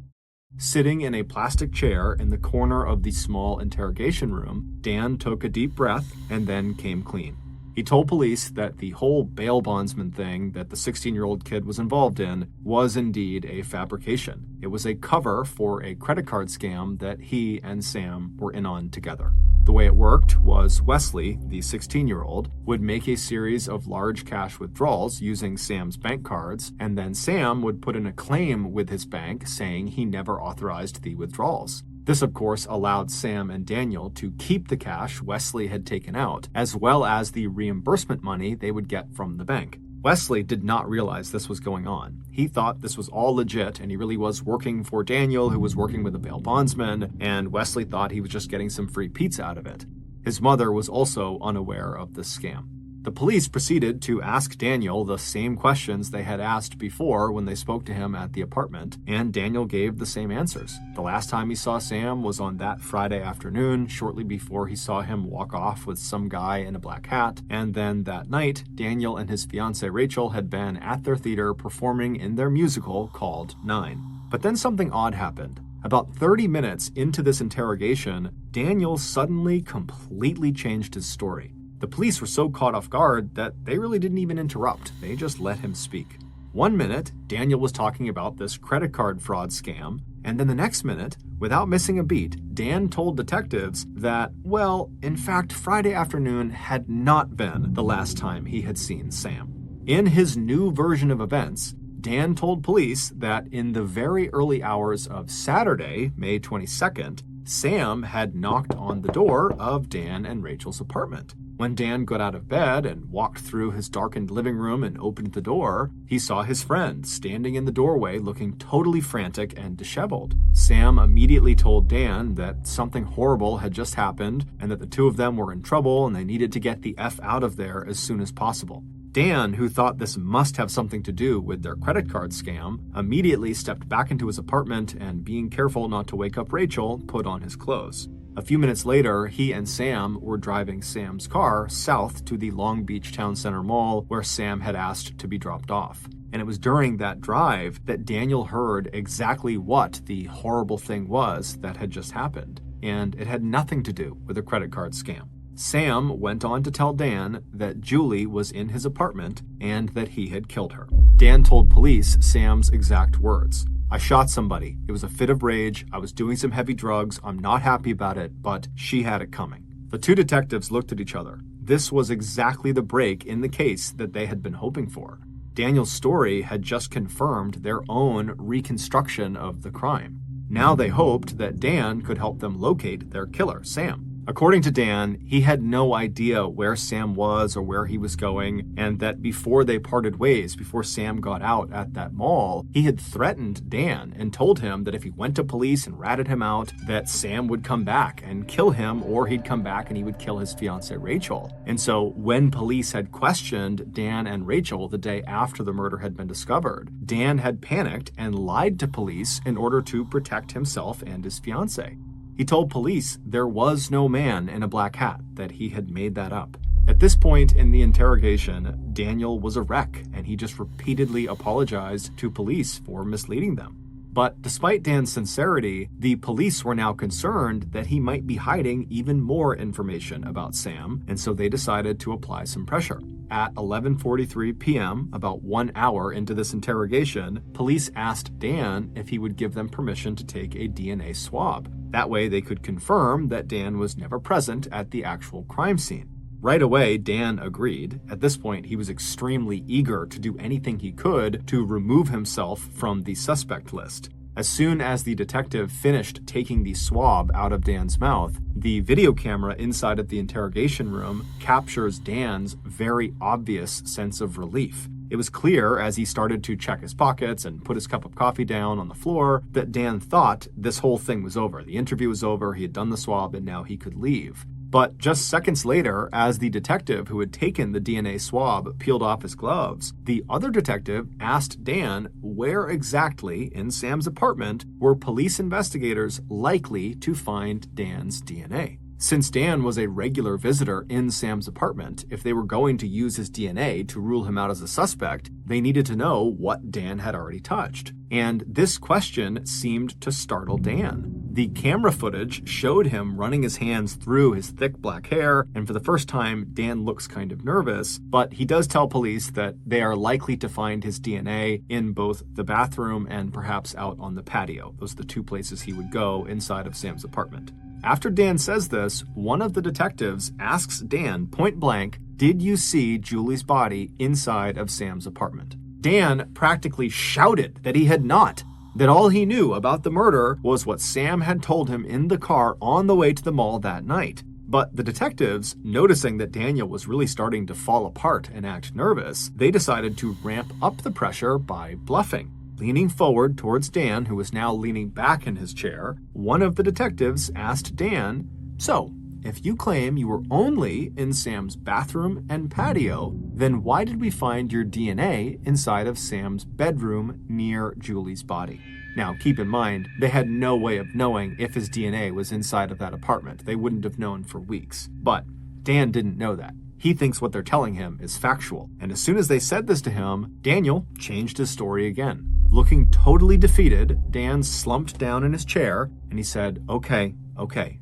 Sitting in a plastic chair in the corner of the small interrogation room, Dan took a deep breath and then came clean. He told police that the whole bail bondsman thing that the 16-year-old kid was involved in was indeed a fabrication. It was a cover for a credit card scam that he and Sam were in on together. The way it worked was Wesley, the 16-year-old, would make a series of large cash withdrawals using Sam's bank cards, and then Sam would put in a claim with his bank saying he never authorized the withdrawals. This, of course, allowed Sam and Daniel to keep the cash Wesley had taken out, as well as the reimbursement money they would get from the bank. Wesley did not realize this was going on. He thought this was all legit, and he really was working for Daniel, who was working with the bail bondsman, and Wesley thought he was just getting some free pizza out of it. His mother was also unaware of this scam. The police proceeded to ask Daniel the same questions they had asked before when they spoke to him at the apartment, and Daniel gave the same answers. The last time he saw Sam was on that Friday afternoon, shortly before he saw him walk off with some guy in a black hat, and then that night, Daniel and his fiancée Rachel had been at their theater performing in their musical called 9. But then something odd happened. About 30 minutes into this interrogation, Daniel suddenly completely changed his story. The police were so caught off guard that they really didn't even interrupt. They just let him speak. 1 minute, Daniel was talking about this credit card fraud scam, and then the next minute, without missing a beat, Dan told detectives that, well, in fact, Friday afternoon had not been the last time he had seen Sam. In his new version of events, Dan told police that in the very early hours of Saturday, May 22nd, Sam had knocked on the door of Dan and Rachel's apartment. When Dan got out of bed and walked through his darkened living room and opened the door, he saw his friend standing in the doorway looking totally frantic and disheveled. Sam immediately told Dan that something horrible had just happened and that the two of them were in trouble and they needed to get the F out of there as soon as possible. Dan, who thought this must have something to do with their credit card scam, immediately stepped back into his apartment and, being careful not to wake up Rachel, put on his clothes. A few minutes later, he and Sam were driving Sam's car south to the Long Beach Town Center Mall where Sam had asked to be dropped off. And it was during that drive that Daniel heard exactly what the horrible thing was that had just happened. And it had nothing to do with a credit card scam. Sam went on to tell Dan that Julie was in his apartment and that he had killed her. Dan told police Sam's exact words. "I shot somebody. It was a fit of rage. I was doing some heavy drugs. I'm not happy about it, but she had it coming." The two detectives looked at each other. This was exactly the break in the case that they had been hoping for. Daniel's story had just confirmed their own reconstruction of the crime. Now they hoped that Dan could help them locate their killer, Sam. According to Dan, he had no idea where Sam was or where he was going, and that before they parted ways, before Sam got out at that mall, he had threatened Dan and told him that if he went to police and ratted him out, that Sam would come back and kill him, or he'd come back and he would kill his fiancée Rachel. And so when police had questioned Dan and Rachel the day after the murder had been discovered, Dan had panicked and lied to police in order to protect himself and his fiancée. He told police there was no man in a black hat, that he had made that up. At this point in the interrogation, Daniel was a wreck, and he just repeatedly apologized to police for misleading them. But despite Dan's sincerity, the police were now concerned that he might be hiding even more information about Sam, and so they decided to apply some pressure. At 11:43 p.m., about 1 hour into this interrogation, police asked Dan if he would give them permission to take a DNA swab. That way they could confirm that Dan was never present at the actual crime scene. Right away, Dan agreed. At this point, he was extremely eager to do anything he could to remove himself from the suspect list. As soon as the detective finished taking the swab out of Dan's mouth, the video camera inside of the interrogation room captures Dan's very obvious sense of relief. It was clear as he started to check his pockets and put his cup of coffee down on the floor that Dan thought this whole thing was over. The interview was over, he had done the swab, and now he could leave. But just seconds later, as the detective who had taken the DNA swab peeled off his gloves, the other detective asked Dan where exactly in Sam's apartment were police investigators likely to find Dan's DNA. Since Dan was a regular visitor in Sam's apartment, if they were going to use his DNA to rule him out as a suspect, they needed to know what Dan had already touched. And this question seemed to startle Dan. The camera footage showed him running his hands through his thick black hair, and for the first time, Dan looks kind of nervous, but he does tell police that they are likely to find his DNA in both the bathroom and perhaps out on the patio. Those are the two places he would go inside of Sam's apartment. After Dan says this, one of the detectives asks Dan point blank, "Did you see Julie's body inside of Sam's apartment?" Dan practically shouted that he had not, that all he knew about the murder was what Sam had told him in the car on the way to the mall that night. But the detectives, noticing that Daniel was really starting to fall apart and act nervous, they decided to ramp up the pressure by bluffing. Leaning forward towards Dan, who was now leaning back in his chair, one of the detectives asked Dan, "So, if you claim you were only in Sam's bathroom and patio, then why did we find your DNA inside of Sam's bedroom near Julie's body?" Now, keep in mind, they had no way of knowing if his DNA was inside of that apartment. They wouldn't have known for weeks. But Dan didn't know that. He thinks what they're telling him is factual. And as soon as they said this to him, Daniel changed his story again. Looking totally defeated, Dan slumped down in his chair and he said, Okay,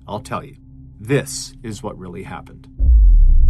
I'll tell you. This is what really happened.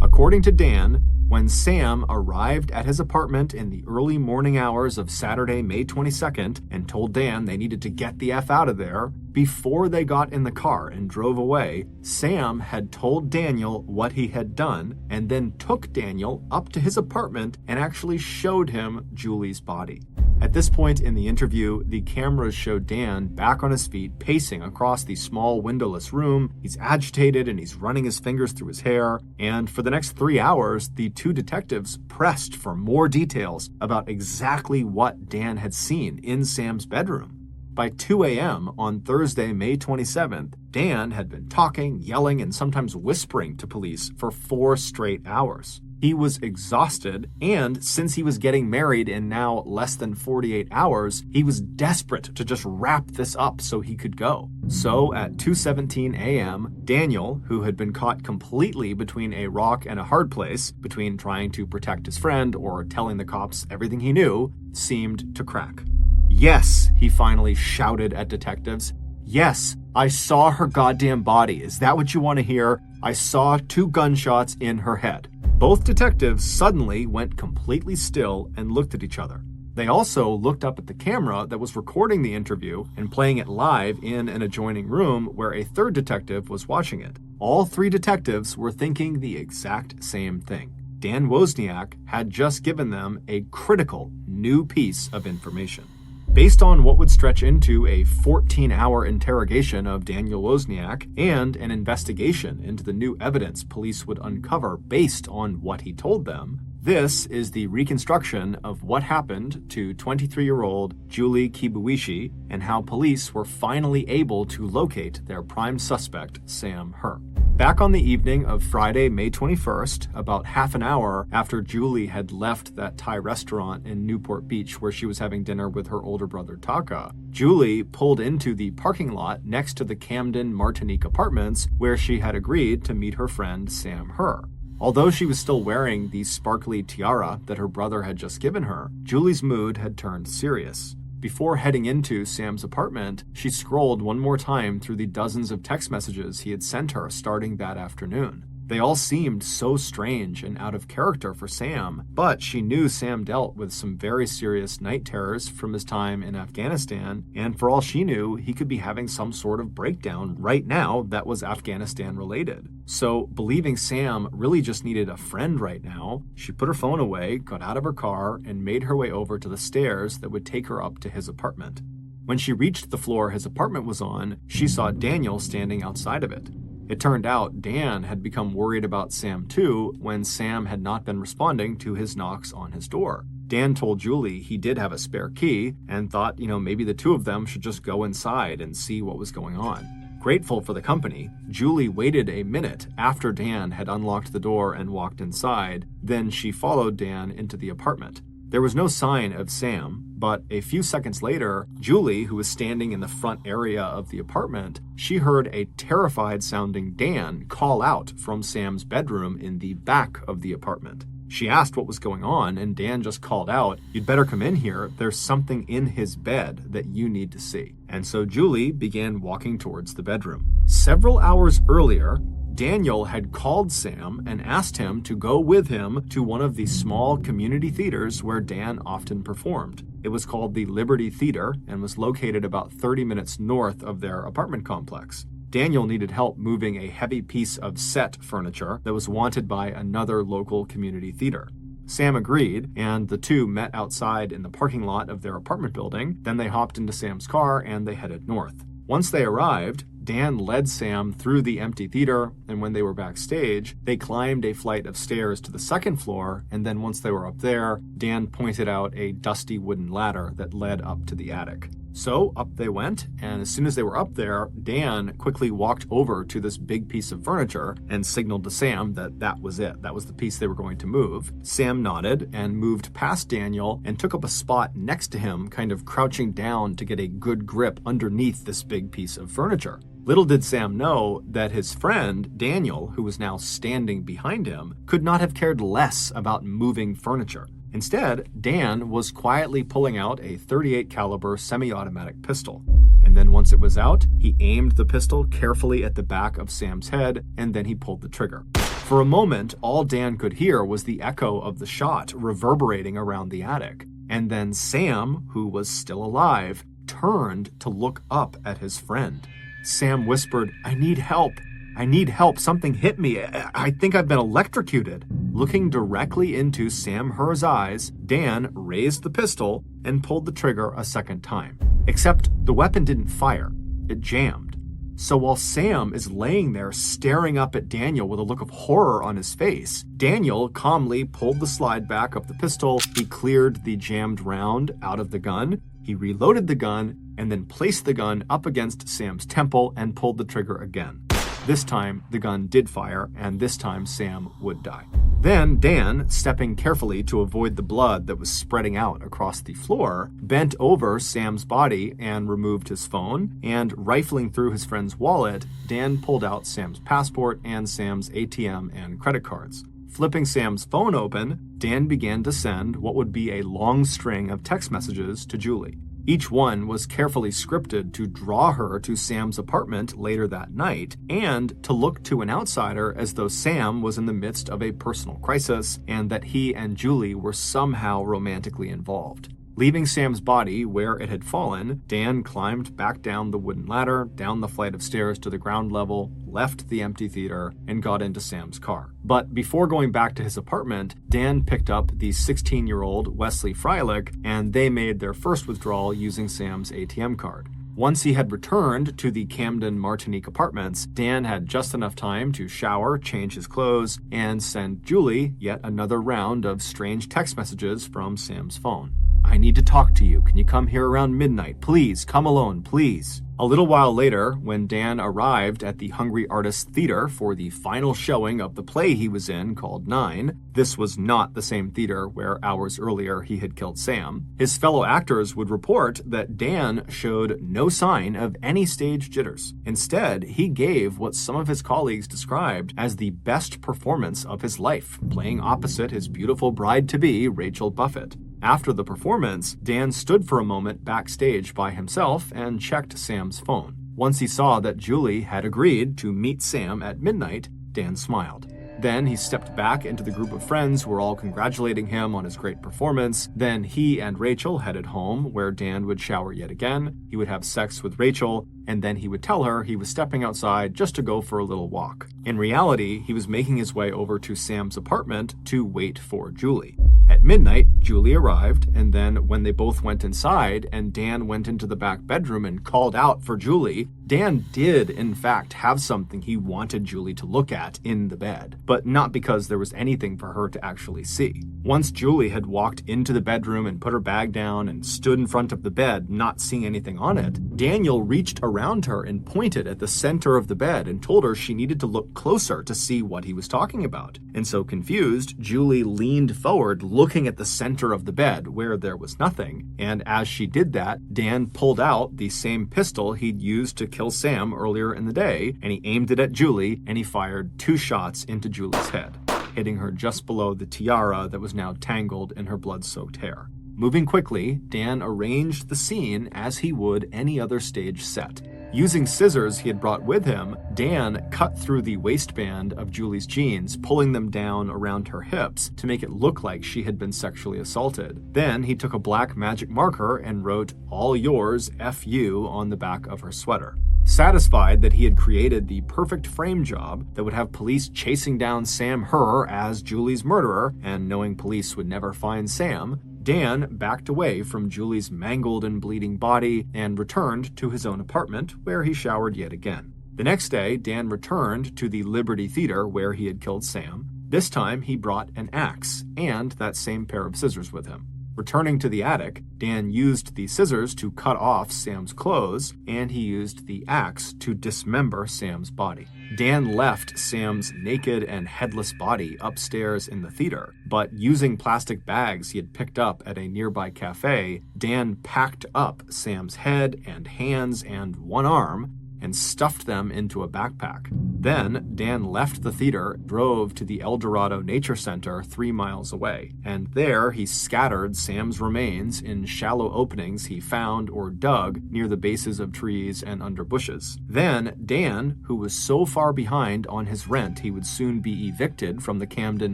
According to Dan, when Sam arrived at his apartment in the early morning hours of Saturday, May 22nd, and told Dan they needed to get the F out of there, before they got in the car and drove away, Sam had told Daniel what he had done and then took Daniel up to his apartment and actually showed him Julie's body. At this point in the interview, the cameras showed Dan back on his feet, pacing across the small windowless room. He's agitated and he's running his fingers through his hair. And for the next 3 hours, the two detectives pressed for more details about exactly what Dan had seen in Sam's bedroom. By 2 a.m. on Thursday, May 27th, Dan had been talking, yelling, and sometimes whispering to police for 4 straight hours. He was exhausted, and since he was getting married in now less than 48 hours, he was desperate to just wrap this up so he could go. So at 2:17 a.m., Daniel, who had been caught completely between a rock and a hard place, between trying to protect his friend or telling the cops everything he knew, seemed to crack. "Yes," he finally shouted at detectives. "Yes, I saw her goddamn body. Is that what you want to hear? I saw 2 gunshots in her head." Both detectives suddenly went completely still and looked at each other. They also looked up at the camera that was recording the interview and playing it live in an adjoining room where a third detective was watching it. All 3 detectives were thinking the exact same thing. Dan Wozniak had just given them a critical new piece of information. Based on what would stretch into a 14-hour interrogation of Daniel Wozniak and an investigation into the new evidence police would uncover based on what he told them, this is the reconstruction of what happened to 23-year-old Julie Kibuishi and how police were finally able to locate their prime suspect, Sam Herr. Back on the evening of Friday, May 21st, about half an hour after Julie had left that Thai restaurant in Newport Beach where she was having dinner with her older brother Taka, Julie pulled into the parking lot next to the Camden Martinique apartments where she had agreed to meet her friend Sam Herr. Although she was still wearing the sparkly tiara that her brother had just given her, Julie's mood had turned serious. Before heading into Sam's apartment, she scrolled one more time through the dozens of text messages he had sent her starting that afternoon. They all seemed so strange and out of character for Sam, but she knew Sam dealt with some very serious night terrors from his time in Afghanistan, and for all she knew, he could be having some sort of breakdown right now that was Afghanistan related. So, believing Sam really just needed a friend right now, she put her phone away, got out of her car, and made her way over to the stairs that would take her up to his apartment. When she reached the floor his apartment was on, she saw Daniel standing outside of it. It turned out Dan had become worried about Sam too when Sam had not been responding to his knocks on his door. Dan told Julie he did have a spare key and thought, maybe the 2 of them should just go inside and see what was going on. Grateful for the company, Julie waited a minute after Dan had unlocked the door and walked inside, then she followed Dan into the apartment. There was no sign of Sam, but a few seconds later, Julie, who was standing in the front area of the apartment, she heard a terrified-sounding Dan call out from Sam's bedroom in the back of the apartment. She asked what was going on, and Dan just called out, "You'd better come in here. There's something in his bed that you need to see." And so Julie began walking towards the bedroom. Several hours earlier, Daniel had called Sam and asked him to go with him to one of the small community theaters where Dan often performed. It was called the Liberty Theater and was located about 30 minutes north of their apartment complex. Daniel needed help moving a heavy piece of set furniture that was wanted by another local community theater. Sam agreed, and the 2 met outside in the parking lot of their apartment building. Then they hopped into Sam's car and they headed north. Once they arrived, Dan led Sam through the empty theater, and when they were backstage, they climbed a flight of stairs to the 2nd floor, and then once they were up there, Dan pointed out a dusty wooden ladder that led up to the attic. So up they went, and as soon as they were up there, Dan quickly walked over to this big piece of furniture and signaled to Sam that that was it. That was the piece they were going to move. Sam nodded and moved past Daniel and took up a spot next to him, kind of crouching down to get a good grip underneath this big piece of furniture. Little did Sam know that his friend, Daniel, who was now standing behind him, could not have cared less about moving furniture. Instead, Dan was quietly pulling out a .38 caliber semi-automatic pistol. And then once it was out, he aimed the pistol carefully at the back of Sam's head, and then he pulled the trigger. For a moment, all Dan could hear was the echo of the shot reverberating around the attic. And then Sam, who was still alive, turned to look up at his friend. Sam whispered, "I need help. I need help. Something hit me. I think I've been electrocuted." Looking directly into Sam Herr's eyes, Dan raised the pistol and pulled the trigger a second time. Except the weapon didn't fire. It jammed. So while Sam is laying there staring up at Daniel with a look of horror on his face, Daniel calmly pulled the slide back of the pistol. He cleared the jammed round out of the gun. He reloaded the gun and then placed the gun up against Sam's temple and pulled the trigger again. This time, the gun did fire, and this time Sam would die. Then Dan, stepping carefully to avoid the blood that was spreading out across the floor, bent over Sam's body and removed his phone, and rifling through his friend's wallet, Dan pulled out Sam's passport and Sam's ATM and credit cards. Flipping Sam's phone open, Dan began to send what would be a long string of text messages to Julie. Each one was carefully scripted to draw her to Sam's apartment later that night and to look to an outsider as though Sam was in the midst of a personal crisis and that he and Julie were somehow romantically involved. Leaving Sam's body where it had fallen, Dan climbed back down the wooden ladder, down the flight of stairs to the ground level, left the empty theater, and got into Sam's car. But before going back to his apartment, Dan picked up the 16-year-old Wesley Freilich, and they made their first withdrawal using Sam's ATM card. Once he had returned to the Camden Martinique apartments, Dan had just enough time to shower, change his clothes, and send Julie yet another round of strange text messages from Sam's phone. "I need to talk to you. Can you come here around midnight? Please, come alone, please." A little while later, when Dan arrived at the Hungry Artists Theater for the final showing of the play he was in called 9, this was not the same theater where hours earlier he had killed Sam, his fellow actors would report that Dan showed no sign of any stage jitters. Instead, he gave what some of his colleagues described as the best performance of his life, playing opposite his beautiful bride-to-be, Rachel Buffett. After the performance, Dan stood for a moment backstage by himself and checked Sam's phone. Once he saw that Julie had agreed to meet Sam at midnight, Dan smiled. Then he stepped back into the group of friends who were all congratulating him on his great performance. Then he and Rachel headed home, where Dan would shower yet again. He would have sex with Rachel, and then he would tell her he was stepping outside just to go for a little walk. In reality, he was making his way over to Sam's apartment to wait for Julie. At midnight, Julie arrived, and then when they both went inside and Dan went into the back bedroom and called out for Julie, Dan did, in fact, have something he wanted Julie to look at in the bed, but not because there was anything for her to actually see. Once Julie had walked into the bedroom and put her bag down and stood in front of the bed, not seeing anything on it, Daniel reached around her and pointed at the center of the bed and told her she needed to look closer to see what he was talking about. And so confused, Julie leaned forward, looking at the center of the bed where there was nothing. And as she did that, Dan pulled out the same pistol he'd used to kill Sam earlier in the day, and he aimed it at Julie, and he fired 2 shots into Julie's head, hitting her just below the tiara that was now tangled in her blood-soaked hair. Moving quickly, Dan arranged the scene as he would any other stage set. Using scissors he had brought with him, Dan cut through the waistband of Julie's jeans, pulling them down around her hips to make it look like she had been sexually assaulted. Then he took a black magic marker and wrote, "All yours, F.U." on the back of her sweater. Satisfied that he had created the perfect frame job that would have police chasing down Sam Herr as Julie's murderer, and knowing police would never find Sam, Dan backed away from Julie's mangled and bleeding body and returned to his own apartment, where he showered yet again. The next day, Dan returned to the Liberty Theater where he had killed Sam. This time, he brought an axe and that same pair of scissors with him. Returning to the attic, Dan used the scissors to cut off Sam's clothes, and he used the axe to dismember Sam's body. Dan left Sam's naked and headless body upstairs in the theater, but using plastic bags he had picked up at a nearby cafe, Dan packed up Sam's head and hands and one arm and stuffed them into a backpack. Then, Dan left the theater, drove to the El Dorado Nature Center 3 miles away, and there he scattered Sam's remains in shallow openings he found or dug near the bases of trees and under bushes. Then, Dan, who was so far behind on his rent he would soon be evicted from the Camden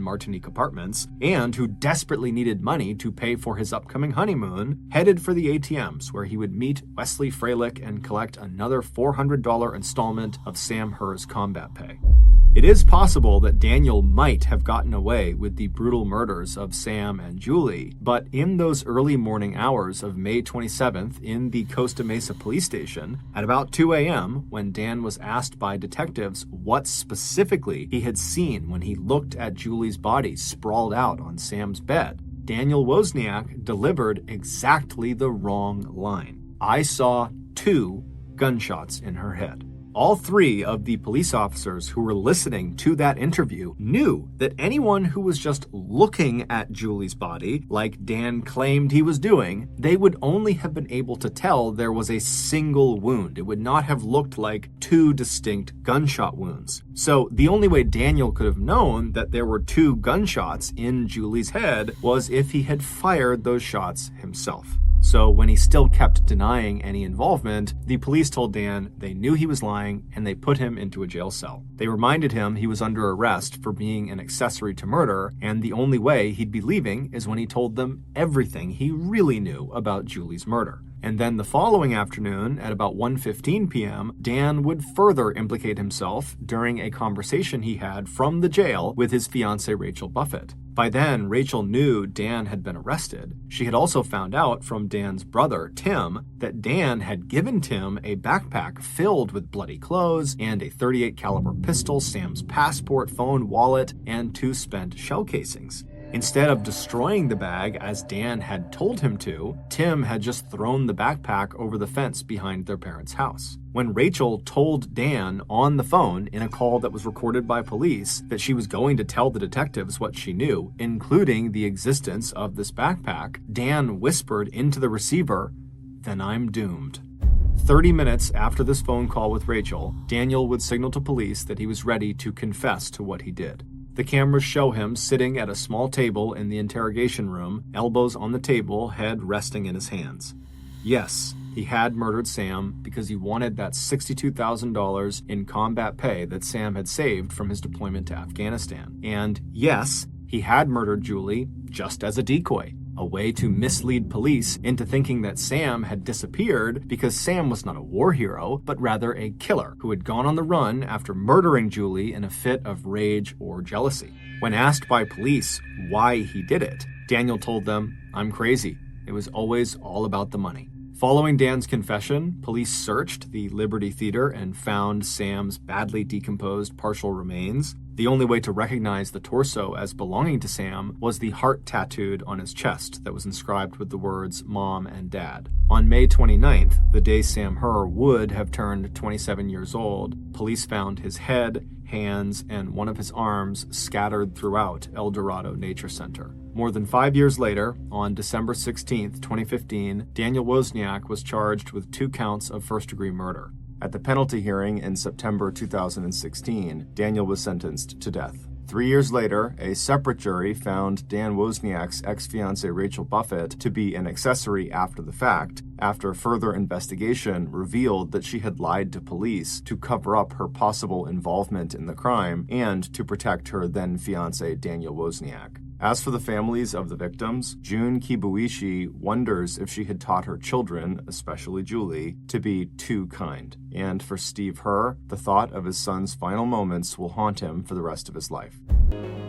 Martinique apartments, and who desperately needed money to pay for his upcoming honeymoon, headed for the ATMs where he would meet Wesley Freilich and collect another $400 installment of Sam Herr's combat pay. It is possible that Daniel might have gotten away with the brutal murders of Sam and Julie, but in those early morning hours of May 27th in the Costa Mesa police station, at about 2 a.m., when Dan was asked by detectives what specifically he had seen when he looked at Julie's body sprawled out on Sam's bed, Daniel Wozniak delivered exactly the wrong line. "I saw 2 gunshots in her head." All 3 of the police officers who were listening to that interview knew that anyone who was just looking at Julie's body, like Dan claimed he was doing, they would only have been able to tell there was a single wound. It would not have looked like 2 distinct gunshot wounds. So the only way Daniel could have known that there were 2 gunshots in Julie's head was if he had fired those shots himself. So when he still kept denying any involvement, the police told Dan they knew he was lying and they put him into a jail cell. They reminded him he was under arrest for being an accessory to murder, and the only way he'd be leaving is when he told them everything he really knew about Julie's murder. And then the following afternoon, at about 1:15 p.m., Dan would further implicate himself during a conversation he had from the jail with his fiancée Rachel Buffett. By then, Rachel knew Dan had been arrested. She had also found out from Dan's brother, Tim, that Dan had given Tim a backpack filled with bloody clothes and a .38 caliber pistol, Sam's passport, phone, wallet, and 2 spent shell casings. Instead of destroying the bag as Dan had told him to, Tim had just thrown the backpack over the fence behind their parents' house. When Rachel told Dan on the phone in a call that was recorded by police that she was going to tell the detectives what she knew, including the existence of this backpack, Dan whispered into the receiver, "Then I'm doomed." 30 minutes after this phone call with Rachel, Daniel would signal to police that he was ready to confess to what he did. The cameras show him sitting at a small table in the interrogation room, elbows on the table, head resting in his hands. Yes, he had murdered Sam because he wanted that $62,000 in combat pay that Sam had saved from his deployment to Afghanistan. And yes, he had murdered Julie just as a decoy, a way to mislead police into thinking that Sam had disappeared because Sam was not a war hero, but rather a killer who had gone on the run after murdering Julie in a fit of rage or jealousy. When asked by police why he did it, Daniel told them, "I'm crazy. It was always all about the money." Following Dan's confession, police searched the Liberty Theater and found Sam's badly decomposed partial remains. The only way to recognize the torso as belonging to Sam was the heart tattooed on his chest that was inscribed with the words Mom and Dad. On May 29th, the day Sam Herr would have turned 27 years old, police found his head, hands, and one of his arms scattered throughout El Dorado Nature Center. More than 5 years later, on December 16th, 2015, Daniel Wozniak was charged with 2 counts of first-degree murder. At the penalty hearing in September 2016, Daniel was sentenced to death. 3 years later, a separate jury found Dan Wozniak's ex-fiancée Rachel Buffett to be an accessory after the fact, after further investigation revealed that she had lied to police to cover up her possible involvement in the crime and to protect her then-fiancé Daniel Wozniak. As for the families of the victims, June Kibuishi wonders if she had taught her children, especially Julie, to be too kind. And for Steve Herr, the thought of his son's final moments will haunt him for the rest of his life.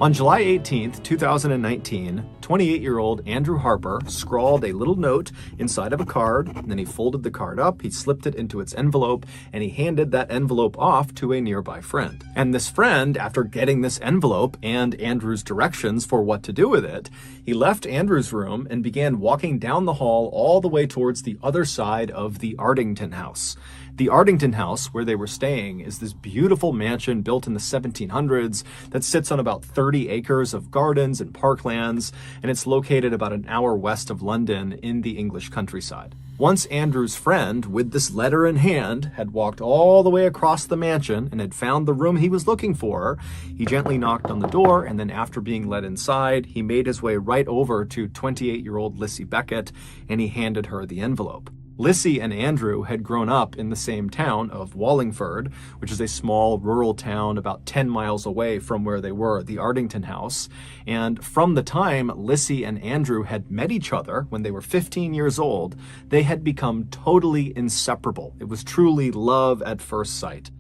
On July 18th, 2019, 28-year-old Andrew Harper scrawled a little note inside of a card, and then he folded the card up, he slipped it into its envelope, and he handed that envelope off to a nearby friend. And this friend, after getting this envelope and Andrew's directions for what to do with it, he left Andrew's room and began walking down the hall all the way towards the other side of the Ardington house. The Ardington house, where they were staying, is this beautiful mansion built in the 1700s that sits on about 30 acres of gardens and parklands, and it's located about an hour west of London in the English countryside. Once Andrew's friend, with this letter in hand, had walked all the way across the mansion and had found the room he was looking for, he gently knocked on the door, and then after being led inside, he made his way right over to 28-year-old Lissy Beckett, and he handed her the envelope. Lissy and Andrew had grown up in the same town of Wallingford, which is a small rural town about 10 miles away from where they were, the Ardington house. And from the time Lissy and Andrew had met each other when they were 15 years old, they had become totally inseparable. It was truly love at first sight.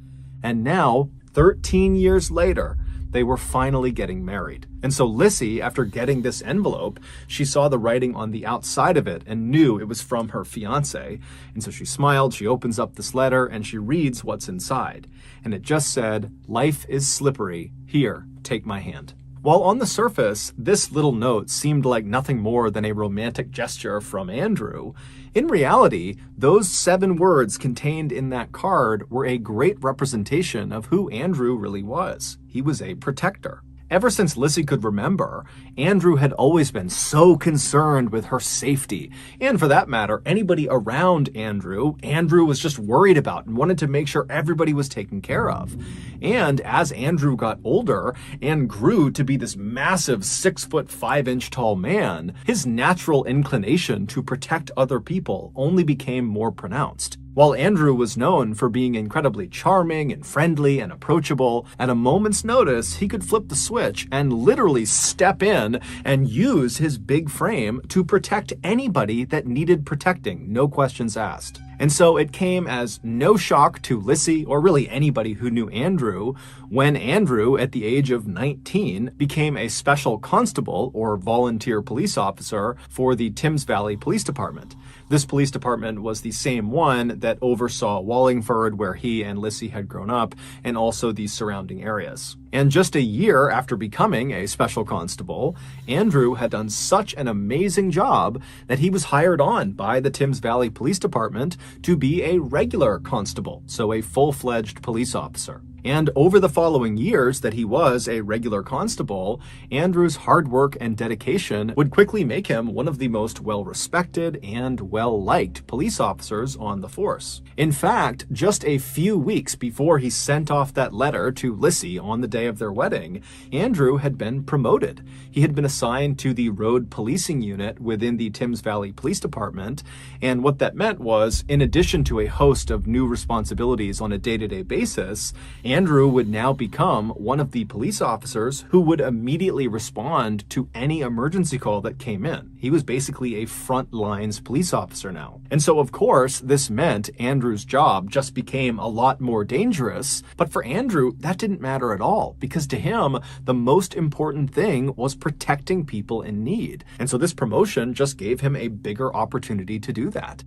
And now, 13 years later, they were finally getting married. And so Lissy, after getting this envelope, she saw the writing on the outside of it and knew it was from her fiancé. And so she smiled, she opens up this letter, and she reads what's inside. And it just said, "Life is slippery. Here, take my hand." While on the surface, this little note seemed like nothing more than a romantic gesture from Andrew, in reality, those 7 words contained in that card were a great representation of who Andrew really was. He was a protector. Ever since Lissy could remember, Andrew had always been so concerned with her safety. And for that matter, anybody around Andrew was just worried about and wanted to make sure everybody was taken care of. And as Andrew got older and grew to be this massive 6'5" tall man, his natural inclination to protect other people only became more pronounced. While Andrew was known for being incredibly charming and friendly and approachable, at a moment's notice, he could flip the switch and literally step in and use his big frame to protect anybody that needed protecting, no questions asked. And so it came as no shock to Lissy, or really anybody who knew Andrew, when Andrew, at the age of 19, became a special constable or volunteer police officer for the Thames Valley Police Department. This police department was the same one that oversaw Wallingford, where he and Lissy had grown up, and also the surrounding areas. And just a year after becoming a special constable, Andrew had done such an amazing job that he was hired on by the Thames Valley Police Department to be a regular constable, so a full-fledged police officer. And over the following years that he was a regular constable, Andrew's hard work and dedication would quickly make him one of the most well-respected and well-liked police officers on the force. In fact, just a few weeks before he sent off that letter to Lissy on the day of their wedding, Andrew had been promoted. He had been assigned to the road policing unit within the Thames Valley Police Department, and what that meant was, in addition to a host of new responsibilities on a day-to-day basis, Andrew would now become one of the police officers who would immediately respond to any emergency call that came in. He was basically a front lines police officer now. And so, of course, this meant Andrew's job just became a lot more dangerous. But for Andrew, that didn't matter at all, because to him, the most important thing was protecting people in need. And so this promotion just gave him a bigger opportunity to do that.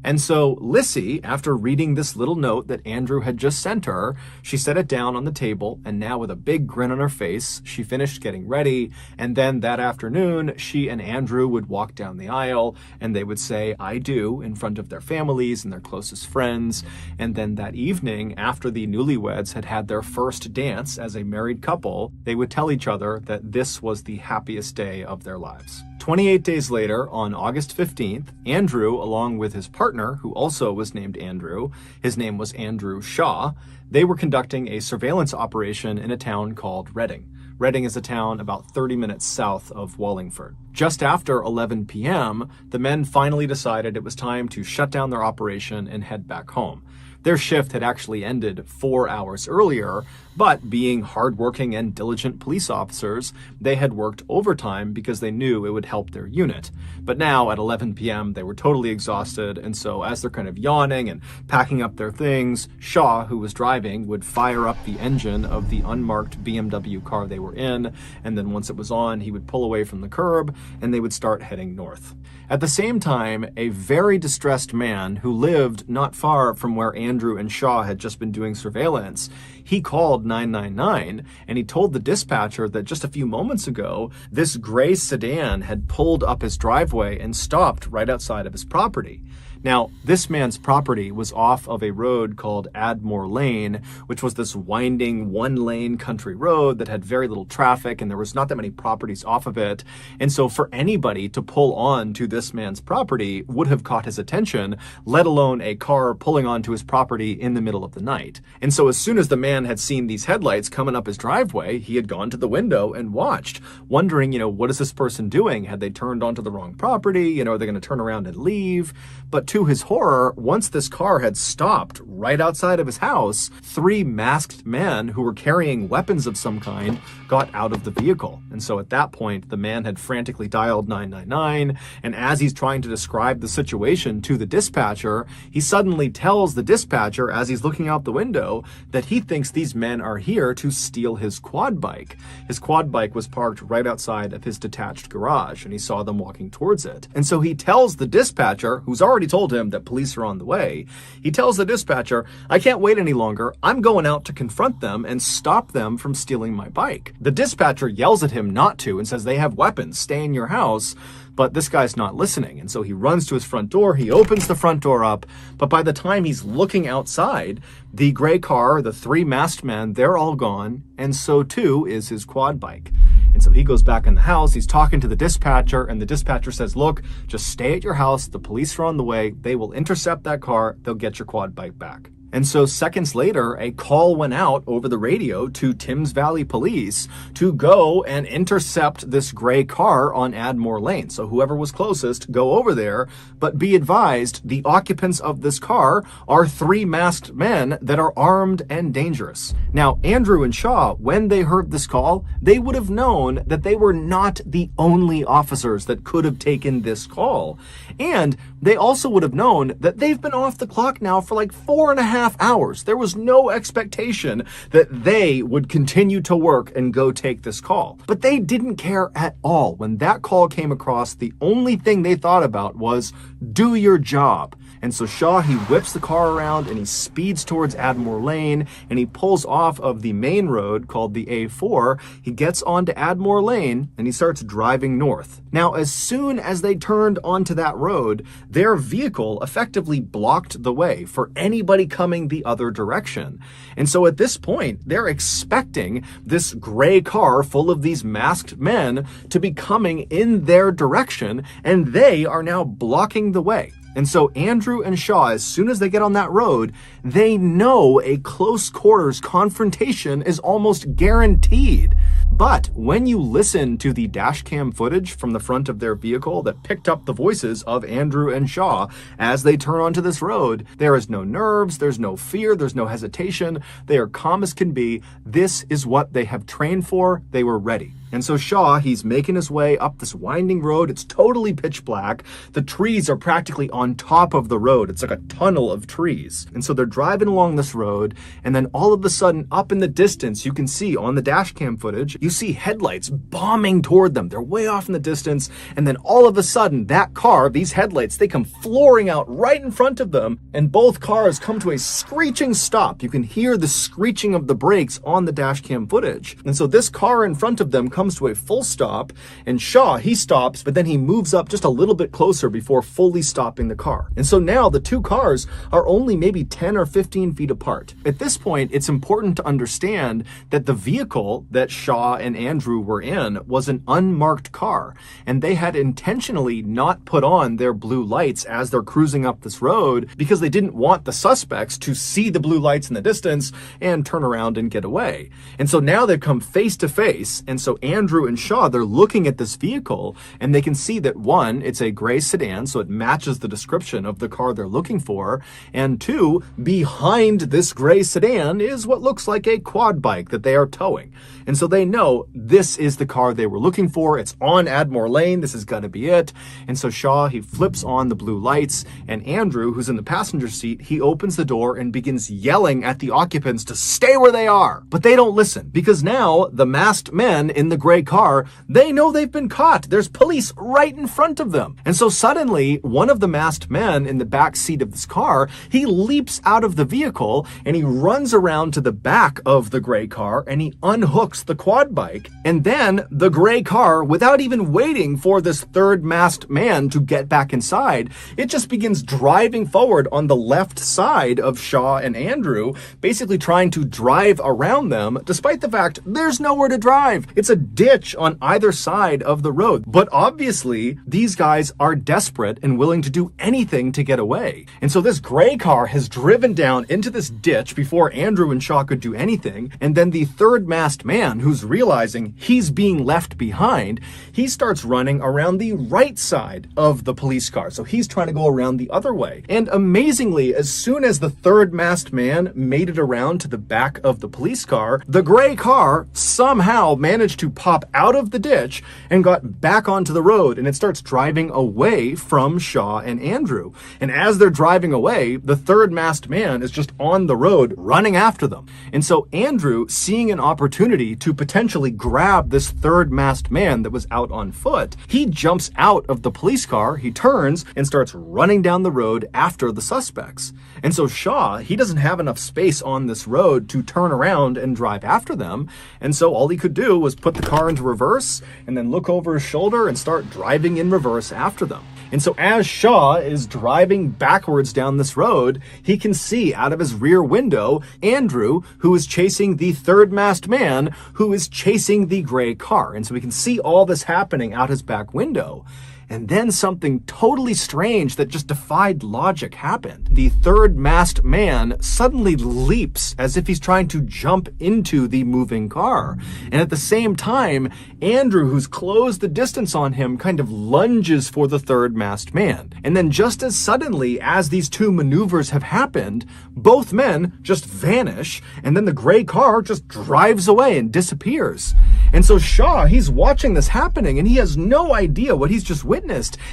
And so Lissy, after reading this little note that Andrew had just sent her, she set it down on the table, and now with a big grin on her face, she finished getting ready, and then that afternoon, she and Andrew would walk down the aisle, and they would say, "I do," in front of their families and their closest friends, and then that evening, after the newlyweds had had their first dance as a married couple, they would tell each other that this was the happiest day of their lives. 28 days later, on August 15th, Andrew, along with his partner, who also was named Andrew, his name was Andrew Shaw, they were conducting a surveillance operation in a town called Reading. Reading is a town about 30 minutes south of Wallingford. Just after 11 p.m., the men finally decided it was time to shut down their operation and head back home. Their shift had actually ended 4 hours earlier, but being hardworking and diligent police officers, they had worked overtime because they knew it would help their unit. But now at 11 p.m., they were totally exhausted, and so as they're kind of yawning and packing up their things, Shaw, who was driving, would fire up the engine of the unmarked BMW car they were in, and then once it was on, he would pull away from the curb, and they would start heading north. At the same time, a very distressed man who lived not far from where Andrew and Shaw had just been doing surveillance, he called 999, and he told the dispatcher that just a few moments ago, this gray sedan had pulled up his driveway and stopped right outside of his property. Now, this man's property was off of a road called Admore Lane, which was this winding one-lane country road that had very little traffic, and there was not that many properties off of it. And so for anybody to pull on to this man's property would have caught his attention, let alone a car pulling onto his property in the middle of the night. And so as soon as the man had seen these headlights coming up his driveway, he had gone to the window and watched, wondering, what is this person doing? Had they turned onto the wrong property? Are they going to turn around and leave? But to his horror, once this car had stopped right outside of his house, 3 masked men who were carrying weapons of some kind got out of the vehicle. And so at that point, the man had frantically dialed 999, and as he's trying to describe the situation to the dispatcher, he suddenly tells the dispatcher, as he's looking out the window, that he thinks these men are here to steal his quad bike. His quad bike was parked right outside of his detached garage, and he saw them walking towards it. And so he tells the dispatcher, who's already told him that police are on the way, he tells the dispatcher, "I can't wait any longer. I'm going out to confront them and stop them from stealing my bike." The dispatcher yells at him not to and says, "They have weapons. Stay in your house." but this guy's not listening. And so he runs to his front door, he opens the front door up, but by the time he's looking outside, the gray car, the three masked men, they're all gone, and so too is his quad bike. And so he goes back in the house, he's talking to the dispatcher, and the dispatcher says, look, just stay at your house, the police are on the way, they will intercept that car, they'll get your quad bike back. And so seconds later, a call went out over the radio to Timms Valley Police to go and intercept this gray car on Admore Lane. So whoever was closest, go over there, but be advised, the occupants of this car are three masked men that are armed and dangerous. Now, Andrew and Shaw, when they heard this call, they would have known that they were not the only officers that could have taken this call. And they also would have known that they've been off the clock now for like 4.5 hours. There was no expectation that they would continue to work and go take this call. But they didn't care at all. When that call came across, the only thing they thought about was, do your job. And so Shaw, he whips the car around and he speeds towards Admore Lane and he pulls off of the main road called the A4. He gets onto Admore Lane and he starts driving north. Now, as soon as they turned onto that road, their vehicle effectively blocked the way for anybody coming the other direction. And so at this point, they're expecting this gray car full of these masked men to be coming in their direction, and they are now blocking the way. And so Andrew and Shaw, as soon as they get on that road, they know a close quarters confrontation is almost guaranteed. But when you listen to the dash cam footage from the front of their vehicle that picked up the voices of Andrew and Shaw as they turn onto this road, there is no nerves, there's no fear, there's no hesitation. They are calm as can be. This is what they have trained for. They were ready. And so Shaw, he's making his way up this winding road. It's totally pitch black. The trees are practically on top of the road. It's like a tunnel of trees. And so they're driving along this road, and then all of a sudden, up in the distance, you can see on the dash cam footage, you see headlights bombing toward them. They're way off in the distance, and then all of a sudden, that car, these headlights, they come flooring out right in front of them, and both cars come to a screeching stop. You can hear the screeching of the brakes on the dash cam footage. And so this car in front of them comes to a full stop, and Shaw, he stops, but then he moves up just a little bit closer before fully stopping the car. And so now the two cars are only maybe 10 or 15 feet apart. At this point, it's important to understand that the vehicle that Shaw and Andrew were in was an unmarked car, and they had intentionally not put on their blue lights as they're cruising up this road because they didn't want the suspects to see the blue lights in the distance and turn around and get away. And so now they've come face to face, and so Andrew and Shaw, they're looking at this vehicle, and they can see that one, it's a gray sedan, so it matches the description of the car they're looking for, and two, behind this gray sedan is what looks like a quad bike that they are towing. And so they know this is the car they were looking for. It's on Admore Lane. This is going to be it. And so Shaw, he flips on the blue lights, and Andrew, who's in the passenger seat, he opens the door and begins yelling at the occupants to stay where they are. But they don't listen, because now the masked men in the gray car, they know they've been caught. There's police right in front of them. And so suddenly, one of the masked men in the back seat of this car, he leaps out of the vehicle and he runs around to the back of the gray car and he unhooks the quad bike. And then the gray car, without even waiting for this third masked man to get back inside, it just begins driving forward on the left side of Shaw and Andrew, basically trying to drive around them, despite the fact there's nowhere to drive. It's a ditch on either side of the road. But obviously, these guys are desperate and willing to do anything to get away. And so this gray car has driven down into this ditch before Andrew and Shaw could do anything. And then the third masked man, who's realizing he's being left behind, he starts running around the right side of the police car. So he's trying to go around the other way. And amazingly, as soon as the third masked man made it around to the back of the police car, the gray car somehow managed to pop out of the ditch and got back onto the road, and it starts driving away from Shaw and Andrew. And as they're driving away, the third masked man is just on the road running after them. And so Andrew, seeing an opportunity to potentially grab this third masked man that was out on foot, he jumps out of the police car, he turns and starts running down the road after the suspects. And so Shaw, he doesn't have enough space on this road to turn around and drive after them, and so all he could do was put the car into reverse and then look over his shoulder and start driving in reverse after them. And so as Shaw is driving backwards down this road, he can see out of his rear window Andrew, who is chasing the third masked man, who is chasing the gray car. And so he can see all this happening out his back window. And then something totally strange that just defied logic happened. The third masked man suddenly leaps as if he's trying to jump into the moving car. And at the same time, Andrew, who's closed the distance on him, kind of lunges for the third masked man. And then just as suddenly as these two maneuvers have happened, both men just vanish, and then the gray car just drives away and disappears. And so Shaw, he's watching this happening, and he has no idea what he's just witnessed.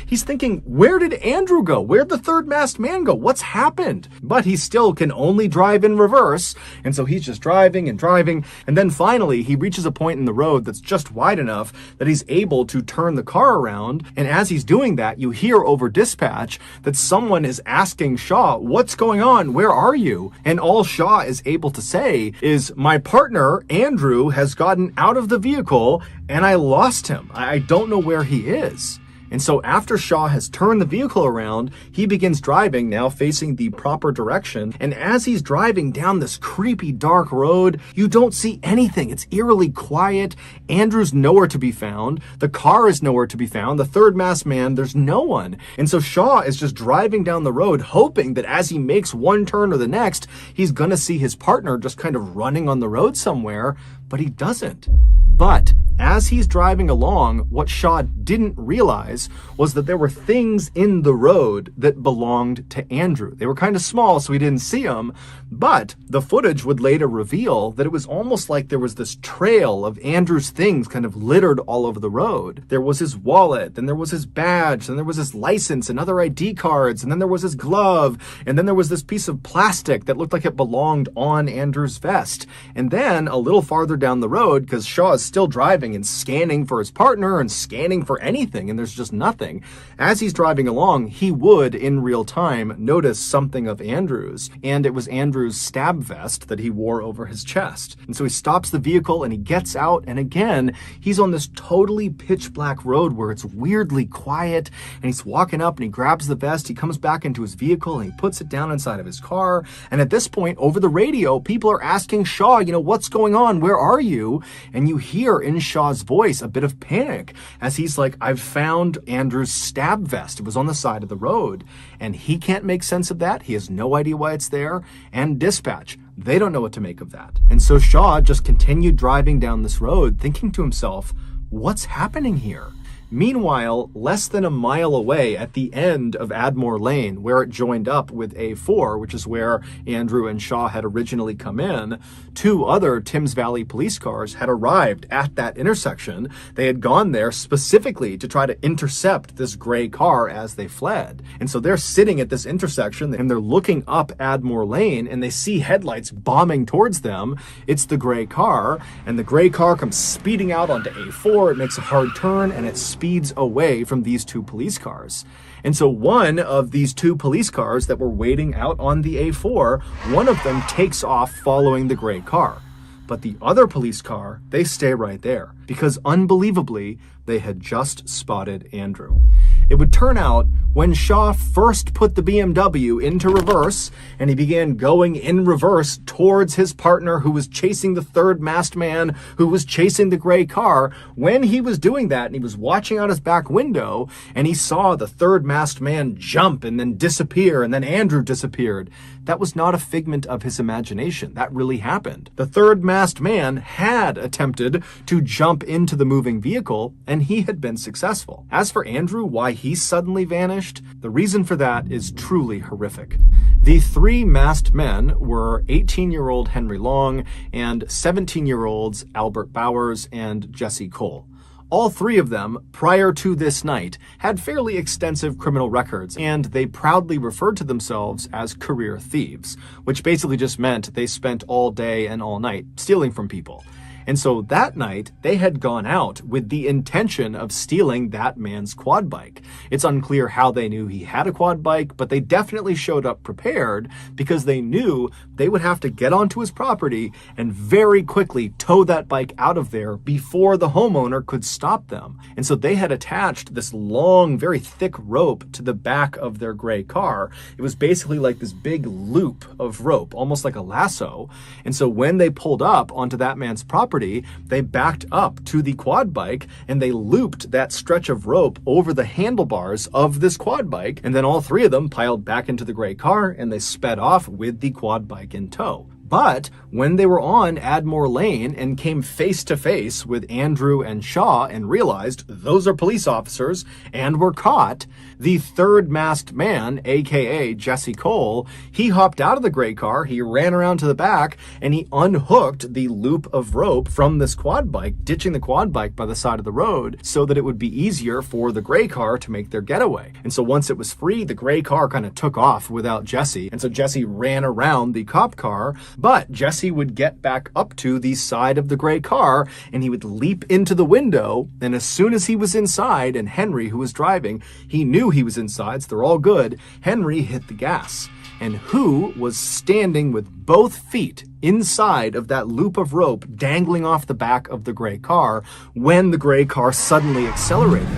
He's thinking, where did Andrew go? Where'd the third masked man go? What's happened? But he still can only drive in reverse, and so he's just driving and driving, and then finally he reaches a point in the road that's just wide enough that he's able to turn the car around, and as he's doing that, you hear over dispatch that someone is asking Shaw, what's going on? Where are you? And all Shaw is able to say is, my partner, Andrew, has gotten out of the vehicle and I lost him. I don't know where he is. And so after Shaw has turned the vehicle around, he begins driving, now facing the proper direction. And as he's driving down this creepy dark road, you don't see anything. It's eerily quiet. Andrew's nowhere to be found. The car is nowhere to be found. The third masked man, there's no one. And so Shaw is just driving down the road, hoping that as he makes one turn or the next, he's gonna see his partner just kind of running on the road somewhere, but he doesn't. But as he's driving along, what Shaw didn't realize was that there were things in the road that belonged to Andrew. They were kind of small, so he didn't see them, but the footage would later reveal that it was almost like there was this trail of Andrew's things kind of littered all over the road. There was his wallet, then there was his badge, then there was his license and other ID cards, and then there was his glove, and then there was this piece of plastic that looked like it belonged on Andrew's vest. And then a little farther down the road, because Shaw is still driving and scanning for his partner and scanning for anything, and there's just nothing. As he's driving along, he would, in real time, notice something of Andrew's, and it was Andrew's stab vest that he wore over his chest. And so he stops the vehicle and he gets out, and again, he's on this totally pitch black road where it's weirdly quiet, and he's walking up and he grabs the vest, he comes back into his vehicle and he puts it down inside of his car, and at this point, over the radio, people are asking Shaw, what's going on? Where are you? And you hear in Shaw's voice a bit of panic as he's like, I've found Andrew's stab vest. It was on the side of the road. And he can't make sense of that. He has no idea why it's there. And dispatch, they don't know what to make of that. And so Shaw just continued driving down this road, thinking to himself, what's happening here? Meanwhile, less than a mile away at the end of Admore Lane, where it joined up with A4, which is where Andrew and Shaw had originally come in, two other Thames Valley police cars had arrived at that intersection. They had gone there specifically to try to intercept this gray car as they fled. And so they're sitting at this intersection and they're looking up Admore Lane and they see headlights bombing towards them. It's the gray car, and the gray car comes speeding out onto A4. It makes a hard turn and it speeds away from these two police cars. And so one of these two police cars that were waiting out on the A4, one of them takes off following the gray car. But the other police car, they stay right there because unbelievably, they had just spotted Andrew. It would turn out when Shaw first put the BMW into reverse and he began going in reverse towards his partner who was chasing the third masked man who was chasing the gray car, when he was doing that and he was watching out his back window and he saw the third masked man jump and then disappear and then Andrew disappeared, that was not a figment of his imagination. That really happened. The third masked man had attempted to jump into the moving vehicle and he had been successful. As for Andrew, why he suddenly vanished, the reason for that is truly horrific. The three masked men were 18-year-old Henry Long and 17-year-olds Albert Bowers and Jesse Cole. All three of them, prior to this night, had fairly extensive criminal records, and they proudly referred to themselves as career thieves, which basically just meant they spent all day and all night stealing from people. And so that night, they had gone out with the intention of stealing that man's quad bike. It's unclear how they knew he had a quad bike, but they definitely showed up prepared because they knew they would have to get onto his property and very quickly tow that bike out of there before the homeowner could stop them. And so they had attached this long, very thick rope to the back of their gray car. It was basically like this big loop of rope, almost like a lasso. And so when they pulled up onto that man's property, they backed up to the quad bike and they looped that stretch of rope over the handlebars of this quad bike. And then all three of them piled back into the gray car and they sped off with the quad bike in tow. But when they were on Admore Lane and came face to face with Andrew and Shaw and realized those are police officers and were caught, the third masked man, aka Jesse Cole, he hopped out of the gray car, he ran around to the back, and he unhooked the loop of rope from this quad bike, ditching the quad bike by the side of the road so that it would be easier for the gray car to make their getaway. And so once it was free, the gray car kind of took off without Jesse. And so Jesse ran around the cop car, but Jesse would get back up to the side of the gray car and he would leap into the window. And as soon as he was inside, and Henry, who was driving, he knew he was inside, so they're all good, Henry hit the gas. And who was standing with both feet inside of that loop of rope dangling off the back of the gray car when the gray car suddenly accelerated?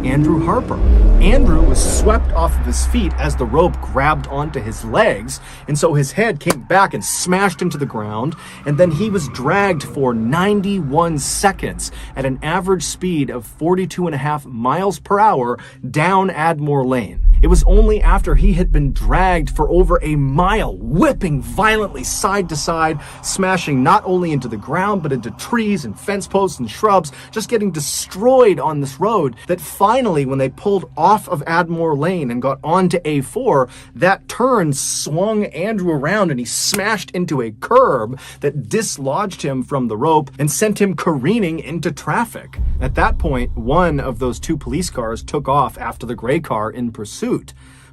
Andrew Harper. Andrew was swept off of his feet as the rope grabbed onto his legs, and so his head came back and smashed into the ground, and then he was dragged for 91 seconds at an average speed of 42.5 miles per hour down Admore Lane. It was only after he had been dragged for over a mile, whipping violently side to side, smashing not only into the ground, but into trees and fence posts and shrubs, just getting destroyed on this road, that finally, when they pulled off of Admore Lane and got onto A4, that turn swung Andrew around and he smashed into a curb that dislodged him from the rope and sent him careening into traffic. At that point, one of those two police cars took off after the gray car in pursuit.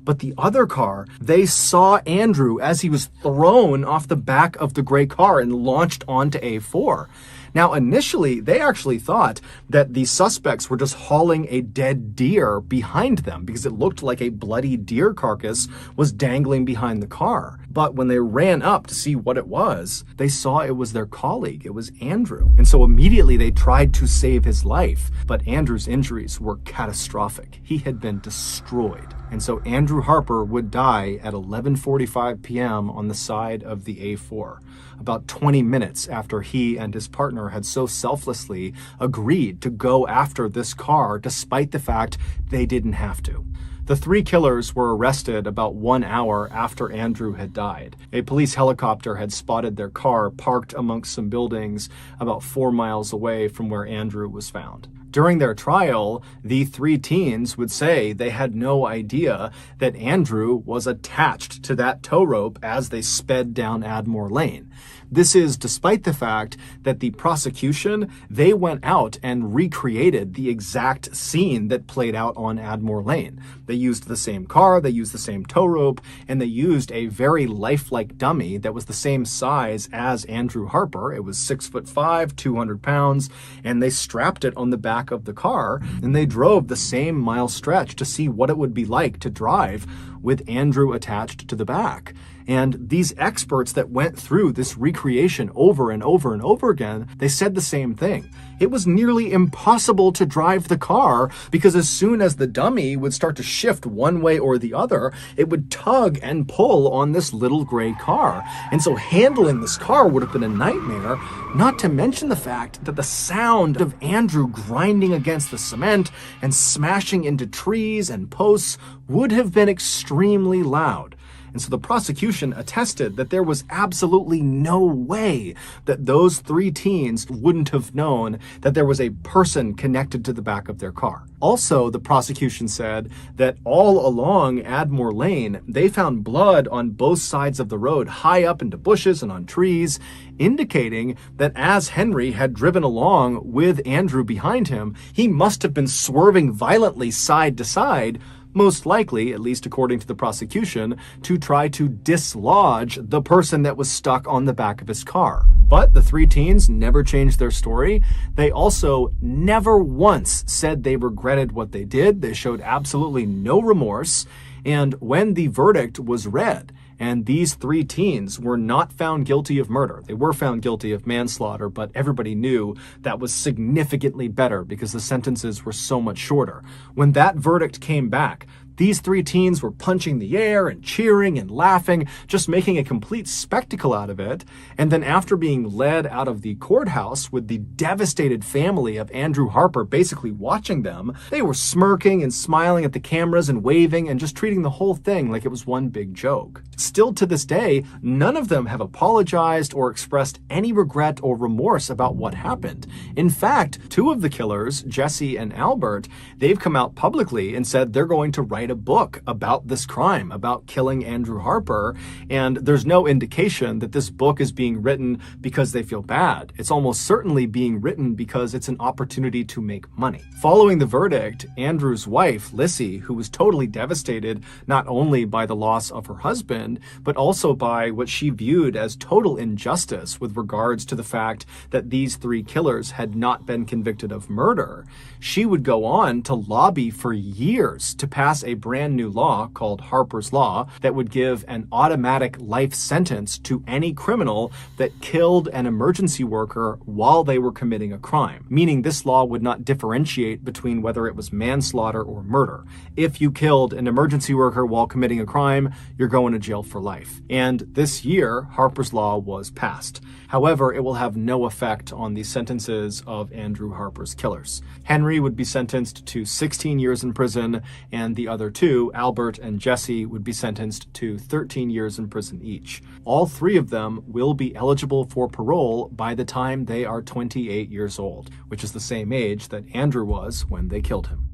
But the other car, they saw Andrew as he was thrown off the back of the gray car and launched onto A4. Now, initially, they actually thought that the suspects were just hauling a dead deer behind them because it looked like a bloody deer carcass was dangling behind the car. But when they ran up to see what it was, they saw it was their colleague. It was Andrew. And so immediately they tried to save his life. But Andrew's injuries were catastrophic. He had been destroyed. And so Andrew Harper would die at 11:45 p.m. on the side of the A4, about 20 minutes after he and his partner had so selflessly agreed to go after this car despite the fact they didn't have to. The three killers were arrested about 1 hour after Andrew had died. A police helicopter had spotted their car parked amongst some buildings about 4 miles away from where Andrew was found. During their trial, the three teens would say they had no idea that Andrew was attached to that tow rope as they sped down Admore Lane. This is despite the fact that the prosecution, they went out and recreated the exact scene that played out on Admore Lane. They used the same car, they used the same tow rope, and they used a very lifelike dummy that was the same size as Andrew Harper. It was 6'5", 200 pounds, and they strapped it on the back of the car, and they drove the same mile stretch to see what it would be like to drive with Andrew attached to the back. And these experts that went through this recreation over and over and over again, they said the same thing. It was nearly impossible to drive the car because as soon as the dummy would start to shift one way or the other, it would tug and pull on this little gray car. And so handling this car would have been a nightmare, not to mention the fact that the sound of Andrew grinding against the cement and smashing into trees and posts would have been extremely loud. And so the prosecution attested that there was absolutely no way that those three teens wouldn't have known that there was a person connected to the back of their car. Also, the prosecution said that all along Admore Lane, they found blood on both sides of the road, high up into bushes and on trees, indicating that as Henry had driven along with Andrew behind him, he must have been swerving violently side to side, most likely, at least according to the prosecution, to try to dislodge the person that was stuck on the back of his car. But the three teens never changed their story. They also never once said they regretted what they did. They showed absolutely no remorse. And when the verdict was read, and these three teens were not found guilty of murder. They were found guilty of manslaughter, but everybody knew that was significantly better because the sentences were so much shorter. When that verdict came back, these three teens were punching the air and cheering and laughing, just making a complete spectacle out of it. And then after being led out of the courthouse with the devastated family of Andrew Harper basically watching them, they were smirking and smiling at the cameras and waving and just treating the whole thing like it was one big joke. Still to this day, none of them have apologized or expressed any regret or remorse about what happened. In fact, two of the killers, Jesse and Albert, they've come out publicly and said they're going to write a book about this crime, about killing Andrew Harper, and there's no indication that this book is being written because they feel bad. It's almost certainly being written because it's an opportunity to make money. Following the verdict, Andrew's wife, Lissy, who was totally devastated not only by the loss of her husband, but also by what she viewed as total injustice with regards to the fact that these three killers had not been convicted of murder, she would go on to lobby for years to pass a brand new law called Harper's Law that would give an automatic life sentence to any criminal that killed an emergency worker while they were committing a crime, meaning this law would not differentiate between whether it was manslaughter or murder. If you killed an emergency worker while committing a crime, you're going to jail for life. And this year, Harper's Law was passed. However, it will have no effect on the sentences of Andrew Harper's killers. Henry would be sentenced to 16 years in prison, and the other two, Albert and Jesse, would be sentenced to 13 years in prison each. All three of them will be eligible for parole by the time they are 28 years old, which is the same age that Andrew was when they killed him.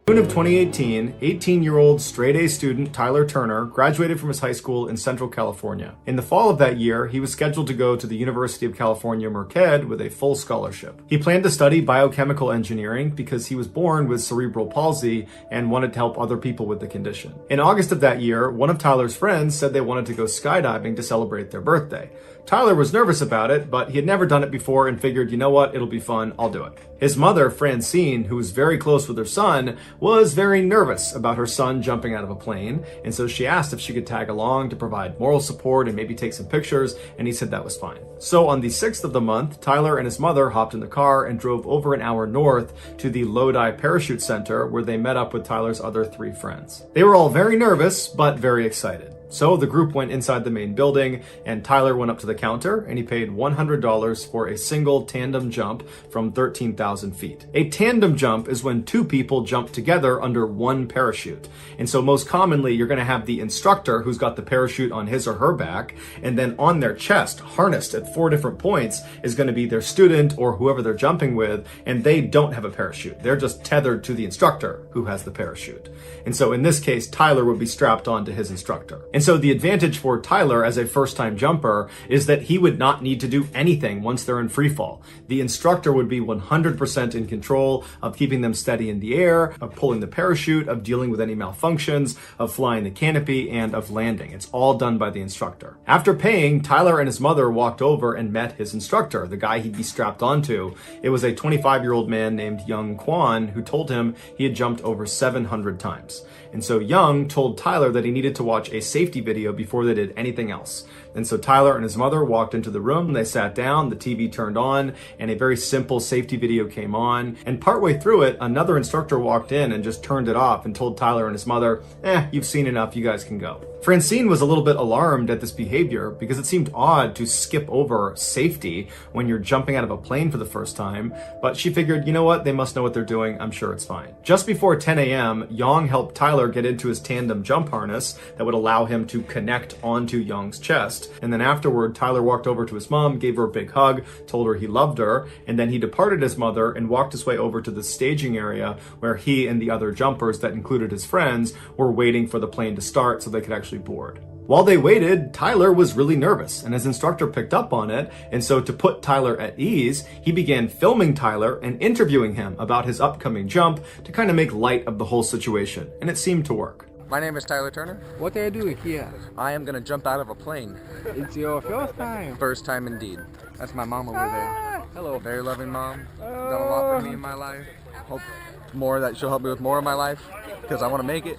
June of 2018, 18-year-old straight-A student Tyler Turner graduated from his high school in Central California. In the fall of that year, he was scheduled to go to the University of California, Merced with a full scholarship. He planned to study biochemical engineering because he was born with cerebral palsy and wanted to help other people with the condition. In August of that year, one of Tyler's friends said they wanted to go skydiving to celebrate their birthday. Tyler was nervous about it, but he had never done it before and figured, you know what, it'll be fun, I'll do it. His mother, Francine, who was very close with her son, was very nervous about her son jumping out of a plane, and so she asked if she could tag along to provide moral support and maybe take some pictures, and he said that was fine. So on the 6th of the month, Tyler and his mother hopped in the car and drove over an hour north to the Lodi Parachute Center, where they met up with Tyler's other three friends. They were all very nervous, but very excited. So the group went inside the main building, and Tyler went up to the counter and he paid $100 for a single tandem jump from 13,000 feet. A tandem jump is when two people jump together under one parachute. And so most commonly, you're going to have the instructor who's got the parachute on his or her back, and then on their chest, harnessed at 4 different points, is going to be their student or whoever they're jumping with, and they don't have a parachute. They're just tethered to the instructor who has the parachute. And so in this case, Tyler would be strapped on to his instructor. And so the advantage for Tyler as a first-time jumper is that he would not need to do anything once they're in free fall. The instructor would be 100% in control of keeping them steady in the air, of pulling the parachute, of dealing with any malfunctions, of flying the canopy, and of landing. It's all done by the instructor. After paying, Tyler and his mother walked over and met his instructor, the guy he'd be strapped onto. It was a 25-year-old man named Young Kwan who told him he had jumped over 700 times. And so Young told Tyler that he needed to watch a safety video before they did anything else. And so Tyler and his mother walked into the room, they sat down, the TV turned on, and a very simple safety video came on. And partway through it, another instructor walked in and just turned it off and told Tyler and his mother, you've seen enough, you guys can go. Francine was a little bit alarmed at this behavior because it seemed odd to skip over safety when you're jumping out of a plane for the first time, but she figured, you know what, they must know what they're doing, I'm sure it's fine. Just before 10 a.m., Young helped Tyler get into his tandem jump harness that would allow him to connect onto Young's chest. And then afterward, Tyler walked over to his mom, gave her a big hug, told her he loved her, and then he departed his mother and walked his way over to the staging area where he and the other jumpers that included his friends were waiting for the plane to start so they could actually board. While they waited, Tyler was really nervous, and his instructor picked up on it, and so to put Tyler at ease, he began filming Tyler and interviewing him about his upcoming jump to kind of make light of the whole situation, and it seemed to work. My name is Tyler Turner. What are you doing here? I am going to jump out of a plane. It's your first time. First time indeed. That's my mom over there. Hello. Very loving mom. Done a lot for me in my life. Hope more that she'll help me with more of my life, because I want to make it.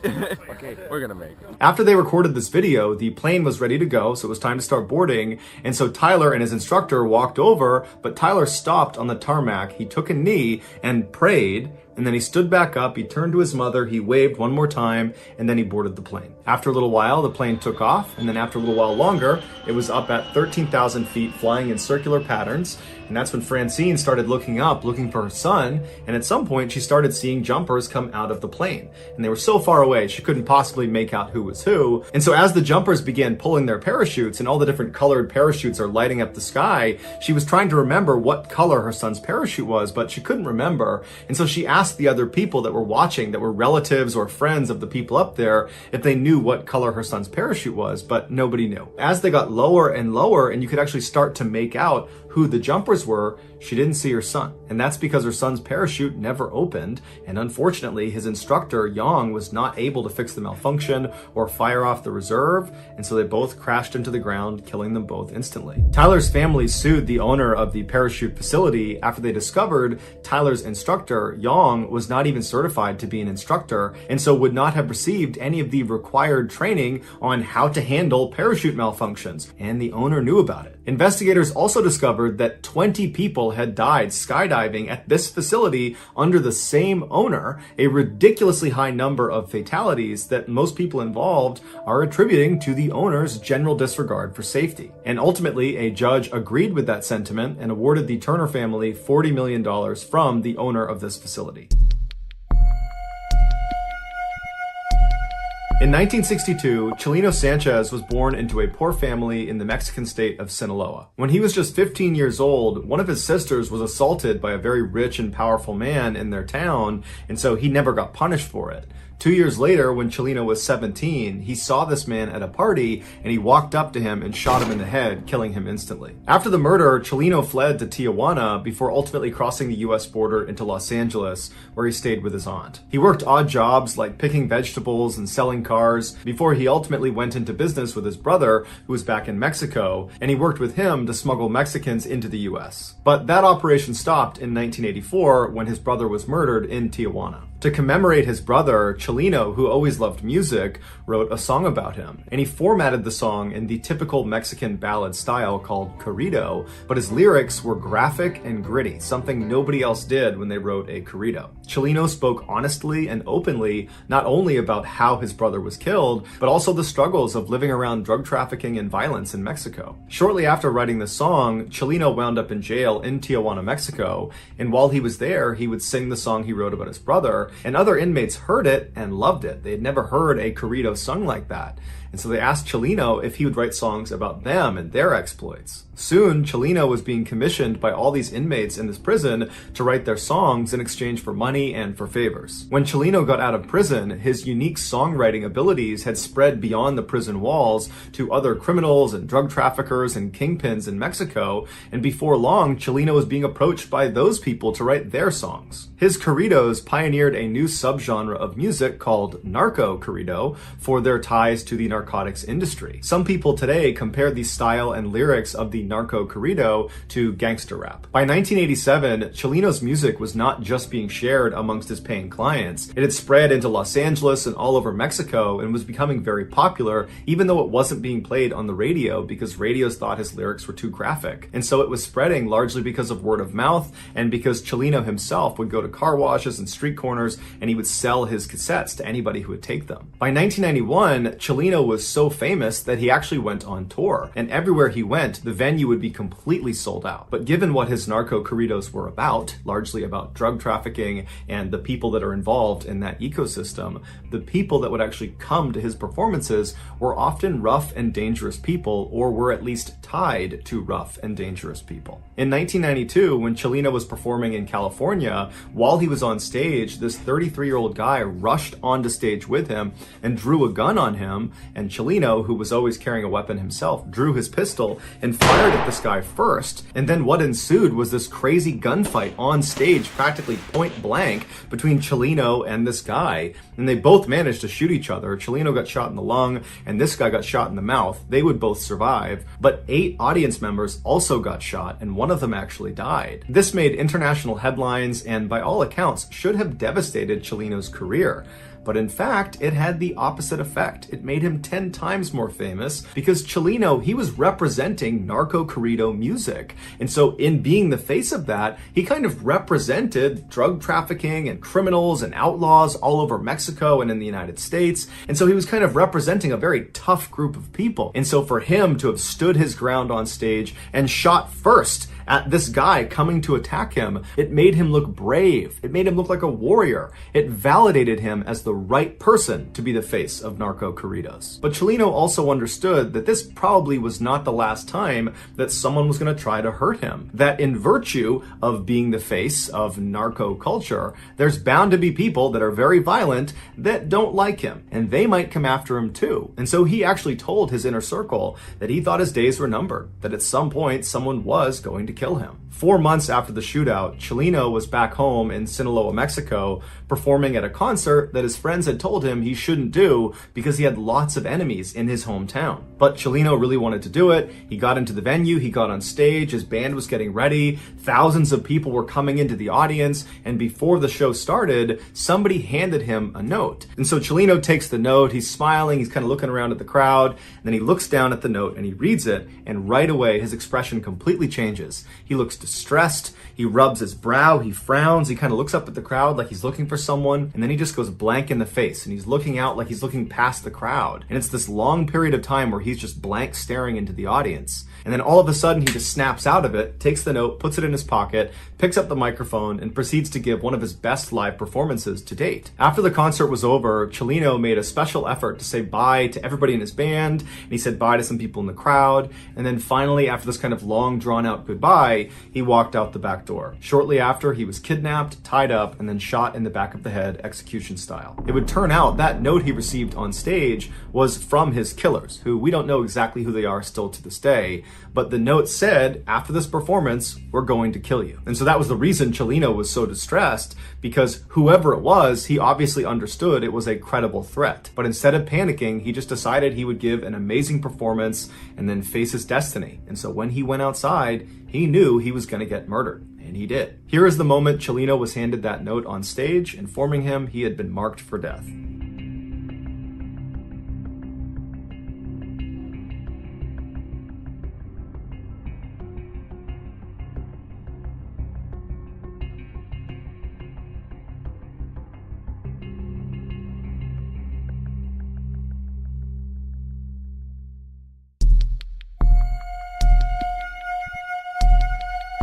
Okay, we're gonna make it. After they recorded this video, the plane was ready to go, so it was time to start boarding, and so Tyler and his instructor walked over, but Tyler stopped on the tarmac. He took a knee and prayed, and then he stood back up, he turned to his mother, he waved one more time, and then he boarded the plane. After a little while, the plane took off, and then after a little while longer, it was up at 13,000 feet, flying in circular patterns, and that's when Francine started looking up, looking for her son, and at some point she started seeing jumpers come out of the plane. And they were so far away, she couldn't possibly make out who was who. And so as the jumpers began pulling their parachutes, and all the different colored parachutes are lighting up the sky, she was trying to remember what color her son's parachute was, but she couldn't remember. And so she asked the other people that were watching, that were relatives or friends of the people up there, if they knew what color her son's parachute was, but nobody knew. As they got lower and lower, and you could actually start to make out who the jumpers were, she didn't see her son. And that's because her son's parachute never opened, and unfortunately his instructor, Yang, was not able to fix the malfunction or fire off the reserve, and so they both crashed into the ground, killing them both instantly. Tyler's family sued the owner of the parachute facility after they discovered Tyler's instructor, Yang, was not even certified to be an instructor, and so would not have received any of the required training on how to handle parachute malfunctions, and the owner knew about it. Investigators also discovered that 20 people had died skydiving at this facility under the same owner, a ridiculously high number of fatalities that most people involved are attributing to the owner's general disregard for safety. And ultimately, a judge agreed with that sentiment and awarded the Turner family $40 million from the owner of this facility. In 1962, Chileno Sanchez was born into a poor family in the Mexican state of Sinaloa. When he was just 15 years old, one of his sisters was assaulted by a very rich and powerful man in their town, and so he never got punished for it. 2 years later, when Chileno was 17, he saw this man at a party, and he walked up to him and shot him in the head, killing him instantly. After the murder, Chileno fled to Tijuana before ultimately crossing the US border into Los Angeles, where he stayed with his aunt. He worked odd jobs like picking vegetables and selling cars before he ultimately went into business with his brother, who was back in Mexico, and he worked with him to smuggle Mexicans into the US. But that operation stopped in 1984 when his brother was murdered in Tijuana. To commemorate his brother, Chileno, who always loved music, wrote a song about him. And he formatted the song in the typical Mexican ballad style called corrido, but his lyrics were graphic and gritty, something nobody else did when they wrote a corrido. Chileno spoke honestly and openly, not only about how his brother was killed, but also the struggles of living around drug trafficking and violence in Mexico. Shortly after writing the song, Chileno wound up in jail in Tijuana, Mexico, and while he was there, he would sing the song he wrote about his brother, and other inmates heard it and loved it. They had never heard a corrido sung like that. And so they asked Chileno if he would write songs about them and their exploits. Soon, Chileno was being commissioned by all these inmates in this prison to write their songs in exchange for money and for favors. When Chileno got out of prison, his unique songwriting abilities had spread beyond the prison walls to other criminals and drug traffickers and kingpins in Mexico, and before long, Chileno was being approached by those people to write their songs. His corridos pioneered a new subgenre of music called narco corrido for their ties to the narcotics industry. Some people today compare the style and lyrics of the narco corrido to gangster rap. By 1987, Chileno's music was not just being shared amongst his paying clients. It had spread into Los Angeles and all over Mexico and was becoming very popular, even though it wasn't being played on the radio because radios thought his lyrics were too graphic. And so it was spreading largely because of word of mouth and because Chileno himself would go to car washes and street corners and he would sell his cassettes to anybody who would take them. By 1991, Chileno was so famous that he actually went on tour, and everywhere he went, the venue would be completely sold out. But given what his narco corridos were about, largely about drug trafficking and the people that are involved in that ecosystem, the people that would actually come to his performances were often rough and dangerous people, or were at least tied to rough and dangerous people. In 1992, when Chileno was performing in California, while he was on stage, this 33-year-old guy rushed onto stage with him and drew a gun on him, and and Chelino, who was always carrying a weapon himself, drew his pistol and fired at this guy first. And then what ensued was this crazy gunfight on stage, practically point blank, between Chelino and this guy. And they both managed to shoot each other. Chelino got shot in the lung, and this guy got shot in the mouth. They would both survive, but 8 audience members also got shot, and one of them actually died. This made international headlines and, by all accounts, should have devastated Chelino's career. But in fact, it had the opposite effect. It made him 10 times more famous because Chelino, he was representing narco-corrido music. And so in being the face of that, he kind of represented drug trafficking and criminals and outlaws all over Mexico and in the United States. And so he was kind of representing a very tough group of people. And so for him to have stood his ground on stage and shot first at this guy coming to attack him, it made him look brave. It made him look like a warrior. It validated him as the right person to be the face of narco-corridos. But Chelino also understood that this probably was not the last time that someone was going to try to hurt him. That in virtue of being the face of narco culture, there's bound to be people that are very violent that don't like him, and they might come after him too. And so he actually told his inner circle that he thought his days were numbered, that at some point someone was going to kill him. 4 months after the shootout, Chelino was back home in Sinaloa, Mexico, performing at a concert that his friends had told him he shouldn't do because he had lots of enemies in his hometown. But Chelino really wanted to do it. He got into the venue, he got on stage, his band was getting ready, thousands of people were coming into the audience, and before the show started, somebody handed him a note. And so Chelino takes the note, he's smiling, he's kind of looking around at the crowd, and then he looks down at the note and he reads it, and right away his expression completely changes. He looks distressed, he rubs his brow, he frowns, he kind of looks up at the crowd like he's looking for someone, and then he just goes blank in the face, and he's looking out like he's looking past the crowd. And it's this long period of time where he's just blank staring into the audience. And then all of a sudden he just snaps out of it, takes the note, puts it in his pocket, picks up the microphone, and proceeds to give one of his best live performances to date. After the concert was over, Chelino made a special effort to say bye to everybody in his band, and he said bye to some people in the crowd, and then finally, after this kind of long drawn out goodbye, he walked out the back door. Shortly after, he was kidnapped, tied up, and then shot in the back of the head, execution style. It would turn out that note he received on stage was from his killers, who we don't know exactly who they are still to this day, but the note said, after this performance, we're going to kill you. And so that was the reason Chelino was so distressed, because whoever it was, he obviously understood it was a credible threat. But instead of panicking, he just decided he would give an amazing performance and then face his destiny. And so when he went outside, he knew he was going to get murdered. And he did. Here is the moment Chelino was handed that note on stage, informing him he had been marked for death.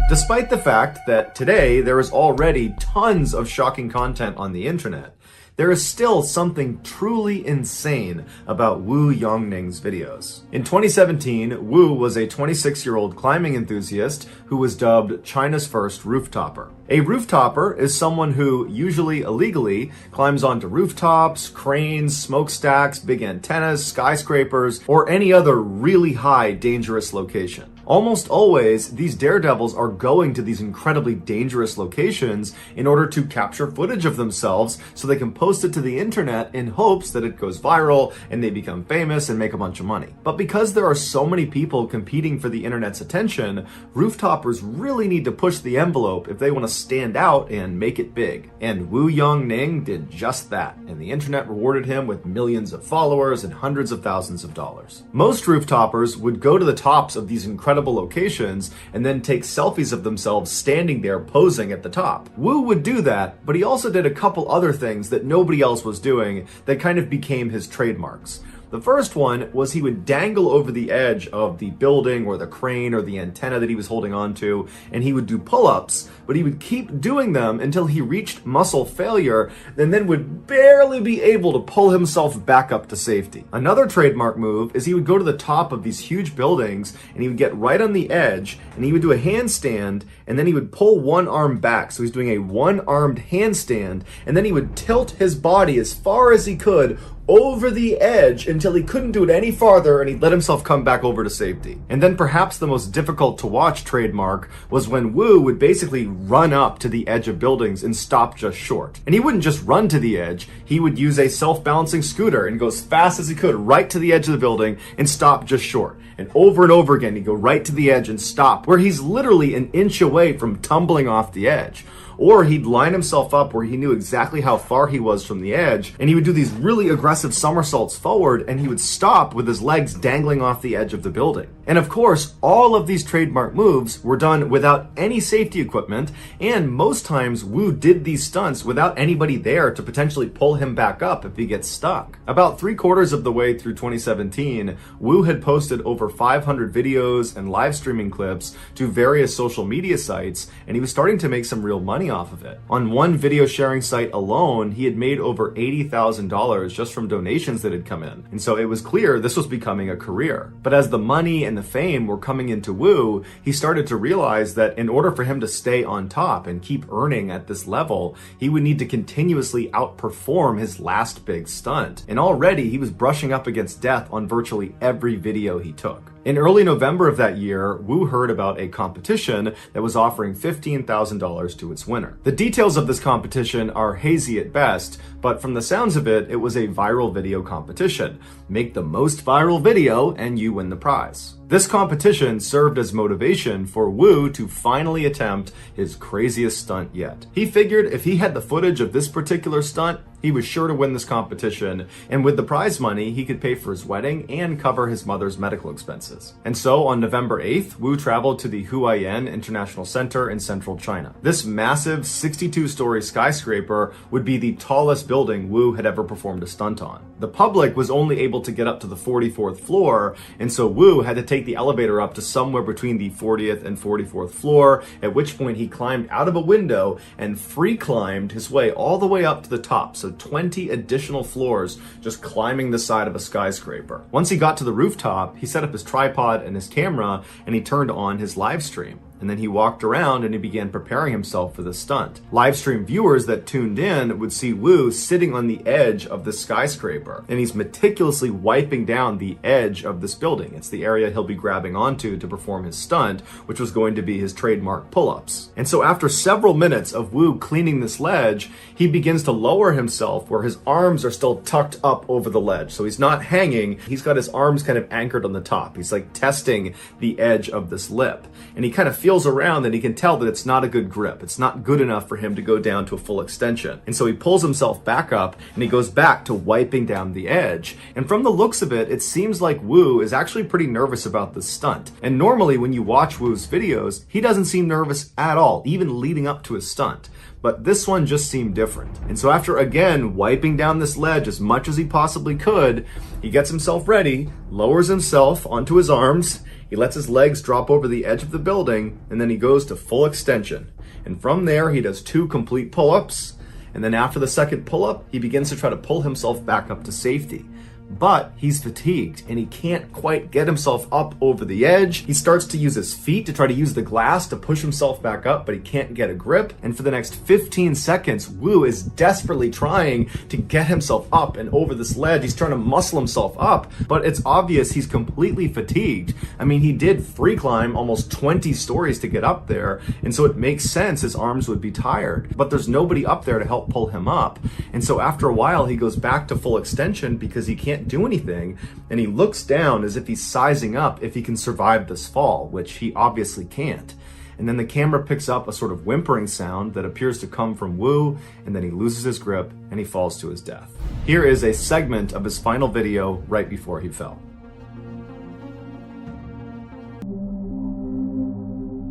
Despite the fact that today there is already tons of shocking content on the internet, there is still something truly insane about Wu Yongning's videos. In 2017, Wu was a 26-year-old climbing enthusiast who was dubbed China's first rooftopper. A rooftopper is someone who, usually illegally, climbs onto rooftops, cranes, smokestacks, big antennas, skyscrapers, or any other really high, dangerous location. Almost always, these daredevils are going to these incredibly dangerous locations in order to capture footage of themselves so they can post it to the internet in hopes that it goes viral and they become famous and make a bunch of money. But because there are so many people competing for the internet's attention, rooftoppers really need to push the envelope if they want to stand out and make it big. And Wu Yongning did just that, and the internet rewarded him with millions of followers and hundreds of thousands of dollars. Most rooftoppers would go to the tops of these incredible locations and then take selfies of themselves standing there posing at the top. Wu would do that, but he also did a couple other things that nobody else was doing that kind of became his trademarks. The first one was he would dangle over the edge of the building or the crane or the antenna that he was holding onto, and he would do pull-ups, but he would keep doing them until he reached muscle failure and then would barely be able to pull himself back up to safety. Another trademark move is he would go to the top of these huge buildings and he would get right on the edge and he would do a handstand and then he would pull one arm back. So he's doing a one-armed handstand and then he would tilt his body as far as he could over the edge until he couldn't do it any farther, and he let himself come back over to safety. And then perhaps the most difficult to watch trademark was when Wu would basically run up to the edge of buildings and stop just short. And he wouldn't just run to the edge, he would use a self-balancing scooter and go as fast as he could right to the edge of the building and stop just short. And over again, he'd go right to the edge and stop, where he's literally an inch away from tumbling off the edge. Or he'd line himself up where he knew exactly how far he was from the edge, and he would do these really aggressive somersaults forward, and he would stop with his legs dangling off the edge of the building. And of course, all of these trademark moves were done without any safety equipment, and most times Wu did these stunts without anybody there to potentially pull him back up if he gets stuck. About 3/4 of the way through 2017, Wu had posted over 500 videos and live streaming clips to various social media sites, and he was starting to make some real money off of it. On one video sharing site alone, he had made over $80,000 just from donations that had come in. And so it was clear this was becoming a career. But as the money and the fame were coming into Wu, he started to realize that in order for him to stay on top and keep earning at this level, he would need to continuously outperform his last big stunt. And already he was brushing up against death on virtually every video he took. In early November of that year, Wu heard about a competition that was offering $15,000 to its winner. The details of this competition are hazy at best, but from the sounds of it, it was a viral video competition. Make the most viral video and you win the prize. This competition served as motivation for Wu to finally attempt his craziest stunt yet. He figured if he had the footage of this particular stunt, he was sure to win this competition, and with the prize money, he could pay for his wedding and cover his mother's medical expenses. And so on November 8th, Wu traveled to the Huayan International Center in central China. This massive 62-story skyscraper would be the tallest building Wu had ever performed a stunt on. The public was only able to get up to the 44th floor, and so Wu had to take the elevator up to somewhere between the 40th and 44th floor, at which point he climbed out of a window and free climbed his way all the way up to the top. So 20 additional floors just climbing the side of a skyscraper. Once he got to the rooftop, he set up his tripod and his camera, and he turned on his live stream. And then he walked around and he began preparing himself for the stunt. Live stream viewers that tuned in would see Wu sitting on the edge of the skyscraper, and he's meticulously wiping down the edge of this building. It's the area he'll be grabbing onto to perform his stunt, which was going to be his trademark pull-ups. And so after several minutes of Wu cleaning this ledge, he begins to lower himself where his arms are still tucked up over the ledge. So he's not hanging, he's got his arms kind of anchored on the top. He's like testing the edge of this lip. And he kind of feels around and he can tell that it's not a good grip. It's not good enough for him to go down to a full extension. And so he pulls himself back up and he goes back to wiping down the edge. And from the looks of it, it seems like Wu is actually pretty nervous about this stunt. And normally when you watch Wu's videos, he doesn't seem nervous at all, even leading up to his stunt. But this one just seemed different. And so after again wiping down this ledge as much as he possibly could, he gets himself ready, lowers himself onto his arms, he lets his legs drop over the edge of the building, and then he goes to full extension. And from there, he does 2 complete pull-ups, and then after the second pull-up, he begins to try to pull himself back up to safety. But he's fatigued and he can't quite get himself up over the edge. He starts to use his feet to try to use the glass to push himself back up, but he can't get a grip. And for the next 15 seconds, Wu is desperately trying to get himself up and over this ledge. He's trying to muscle himself up, but it's obvious he's completely fatigued. I mean, he did free climb almost 20 stories to get up there, and so it makes sense his arms would be tired, but there's nobody up there to help pull him up. And so after a while, he goes back to full extension because he can't do anything, and he looks down as if he's sizing up if he can survive this fall, which he obviously can't. And then the camera picks up a sort of whimpering sound that appears to come from Wu, and then he loses his grip and he falls to his death. Here is a segment of his final video right before he fell.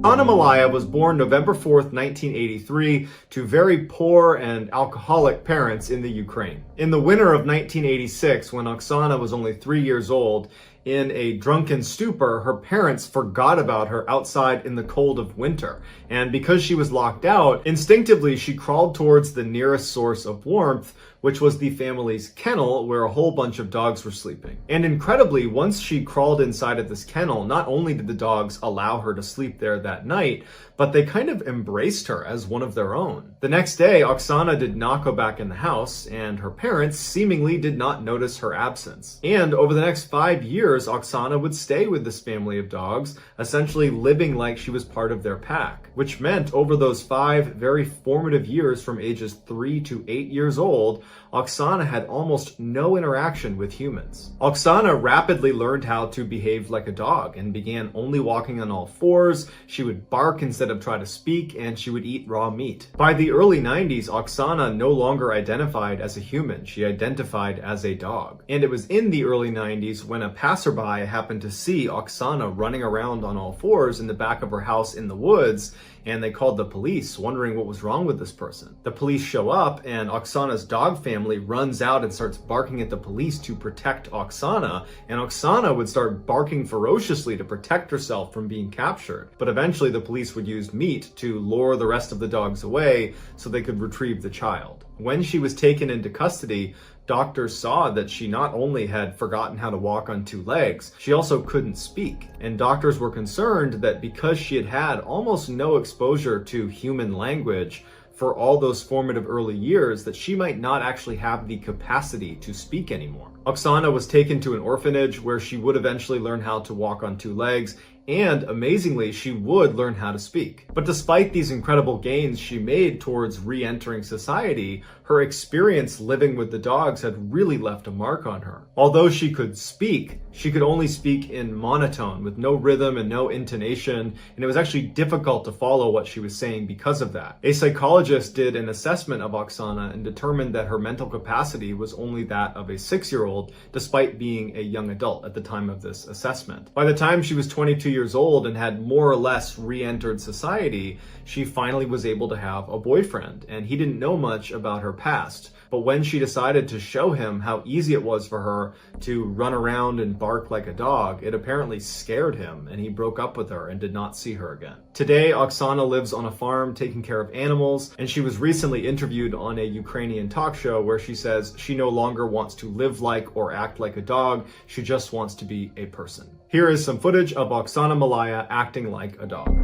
Anna Malaya was born November 4th, 1983, to very poor and alcoholic parents in the Ukraine. In the winter of 1986, when Oksana was only 3 years old, In a drunken stupor, her parents forgot about her outside in the cold of winter. And because she was locked out, instinctively she crawled towards the nearest source of warmth, which was the family's kennel where a whole bunch of dogs were sleeping. And incredibly, once she crawled inside of this kennel, not only did the dogs allow her to sleep there that night, but they kind of embraced her as one of their own. The next day, Oksana did not go back in the house, and her parents seemingly did not notice her absence. And over the next 5 years, Oksana would stay with this family of dogs, essentially living like she was part of their pack, which meant over those 5 very formative years from ages 3 to 8 years old, Oksana had almost no interaction with humans. Oksana rapidly learned how to behave like a dog and began only walking on all fours. She would bark instead of try to speak, and she would eat raw meat. By the early 90s, Oksana no longer identified as a human. She identified as a dog. And it was in the early 90s when a passerby happened to see Oksana running around on all fours in the back of her house in the woods, and they called the police, wondering what was wrong with this person. The police show up, and Oksana's dog family runs out and starts barking at the police to protect Oksana, and Oksana would start barking ferociously to protect herself from being captured. But eventually the police would use meat to lure the rest of the dogs away so they could retrieve the child. When she was taken into custody, doctors saw that she not only had forgotten how to walk on 2 legs, she also couldn't speak. And doctors were concerned that because she had had almost no exposure to human language for all those formative early years, that she might not actually have the capacity to speak anymore. Oksana was taken to an orphanage where she would eventually learn how to walk on 2 legs, and amazingly, she would learn how to speak. But despite these incredible gains she made towards re-entering society, her experience living with the dogs had really left a mark on her. Although she could speak, she could only speak in monotone with no rhythm and no intonation, and it was actually difficult to follow what she was saying because of that. A psychologist did an assessment of Oksana and determined that her mental capacity was only that of a 6-year-old, despite being a young adult at the time of this assessment. By the time she was 22 years old and had more or less re-entered society, she finally was able to have a boyfriend, and he didn't know much about her past. But when she decided to show him how easy it was for her to run around and bark like a dog, it apparently scared him, and he broke up with her and did not see her again. Today, Oksana lives on a farm taking care of animals, and she was recently interviewed on a Ukrainian talk show where she says she no longer wants to live like or act like a dog, she just wants to be a person. Here is some footage of Oksana Malaya acting like a dog.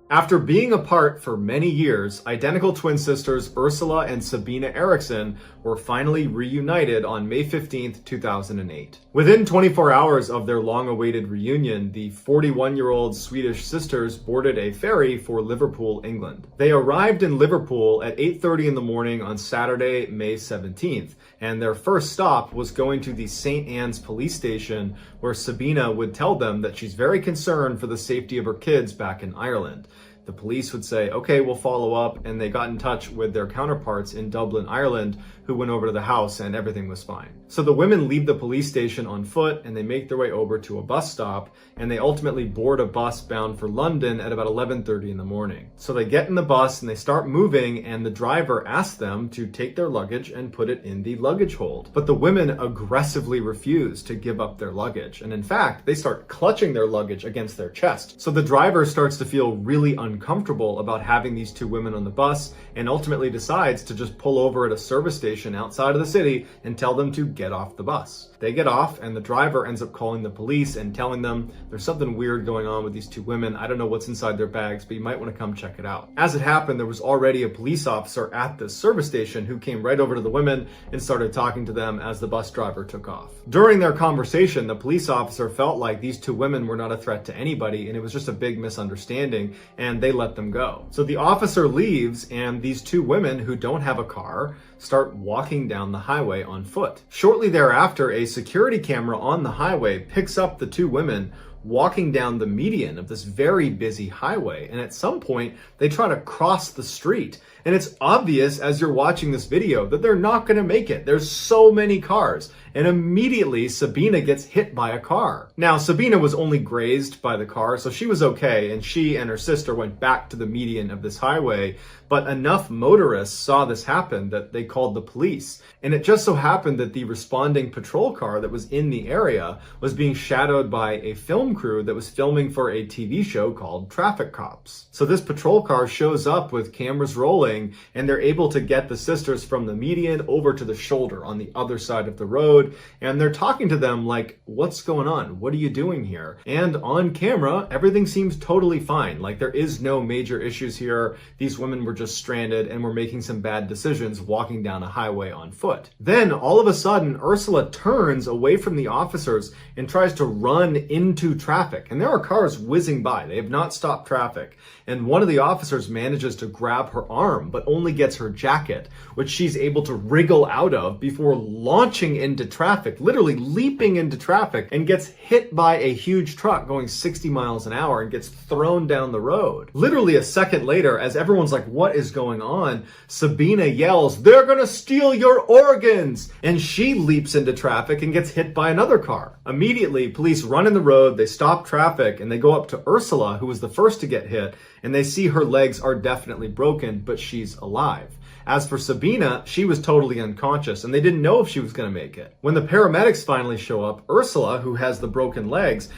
After being apart for many years, identical twin sisters Ursula and Sabina Eriksson were finally reunited on May 15th, 2008. Within 24 hours of their long-awaited reunion, the 41-year-old Swedish sisters boarded a ferry for Liverpool, England. They arrived in Liverpool at 8:30 in the morning on Saturday, May 17th, and their first stop was going to the St. Anne's police station, where Sabina would tell them that she's very concerned for the safety of her kids back in Ireland. The police would say, okay, we'll follow up, and they got in touch with their counterparts in Dublin, Ireland, who went over to the house and everything was fine. So the women leave the police station on foot and they make their way over to a bus stop, and they ultimately board a bus bound for London at about 11:30 in the morning. So they get in the bus and they start moving, and the driver asks them to take their luggage and put it in the luggage hold. But the women aggressively refuse to give up their luggage, and in fact, they start clutching their luggage against their chest. So the driver starts to feel really uncomfortable about having these 2 women on the bus, and ultimately decides to just pull over at a service station outside of the city and tell them to get off the bus. They get off, and the driver ends up calling the police and telling them there's something weird going on with these 2 women. I don't know what's inside their bags, but you might want to come check it out. As it happened, there was already a police officer at this service station who came right over to the women and started talking to them as the bus driver took off. During their conversation, the police officer felt like these 2 women were not a threat to anybody, and it was just a big misunderstanding, and they let them go. So the officer leaves, and these 2 women who don't have a car start walking down the highway on foot. Shortly thereafter, a security camera on the highway picks up the 2 women walking down the median of this very busy highway, and at some point they try to cross the street, and it's obvious as you're watching this video that they're not going to make it. There's so many cars, and immediately Sabina gets hit by a car. Now, Sabina was only grazed by the car, so she was okay, and she and her sister went back to the median of this highway, but enough motorists saw this happen that they called the police. And it just so happened that the responding patrol car that was in the area was being shadowed by a film crew that was filming for a TV show called Traffic Cops. So this patrol car shows up with cameras rolling, and they're able to get the sisters from the median over to the shoulder on the other side of the road, and they're talking to them like, what's going on? What are you doing here? And on camera, everything seems totally fine. Like, there is no major issues here. These women were just stranded and were making some bad decisions walking down a highway on foot. Then all of a sudden, Ursula turns away from the officers and tries to run into traffic. And there are cars whizzing by. They have not stopped traffic. And one of the officers manages to grab her arm, but only gets her jacket, which she's able to wriggle out of before launching into traffic, literally leaping into traffic, and gets hit by a huge truck going 60 miles an hour and gets thrown down the road. Literally a second later, as everyone's like, what is going on? Sabina yells, "They're gonna steal your organs!" And she leaps into traffic and gets hit by another car. Immediately, police run in the road, they stop traffic, and they go up to Ursula, who was the first to get hit, and they see her legs are definitely broken, but she's alive. As for Sabina, she was totally unconscious, and they didn't know if she was going to make it. When the paramedics finally show up, Ursula, who has the broken legs,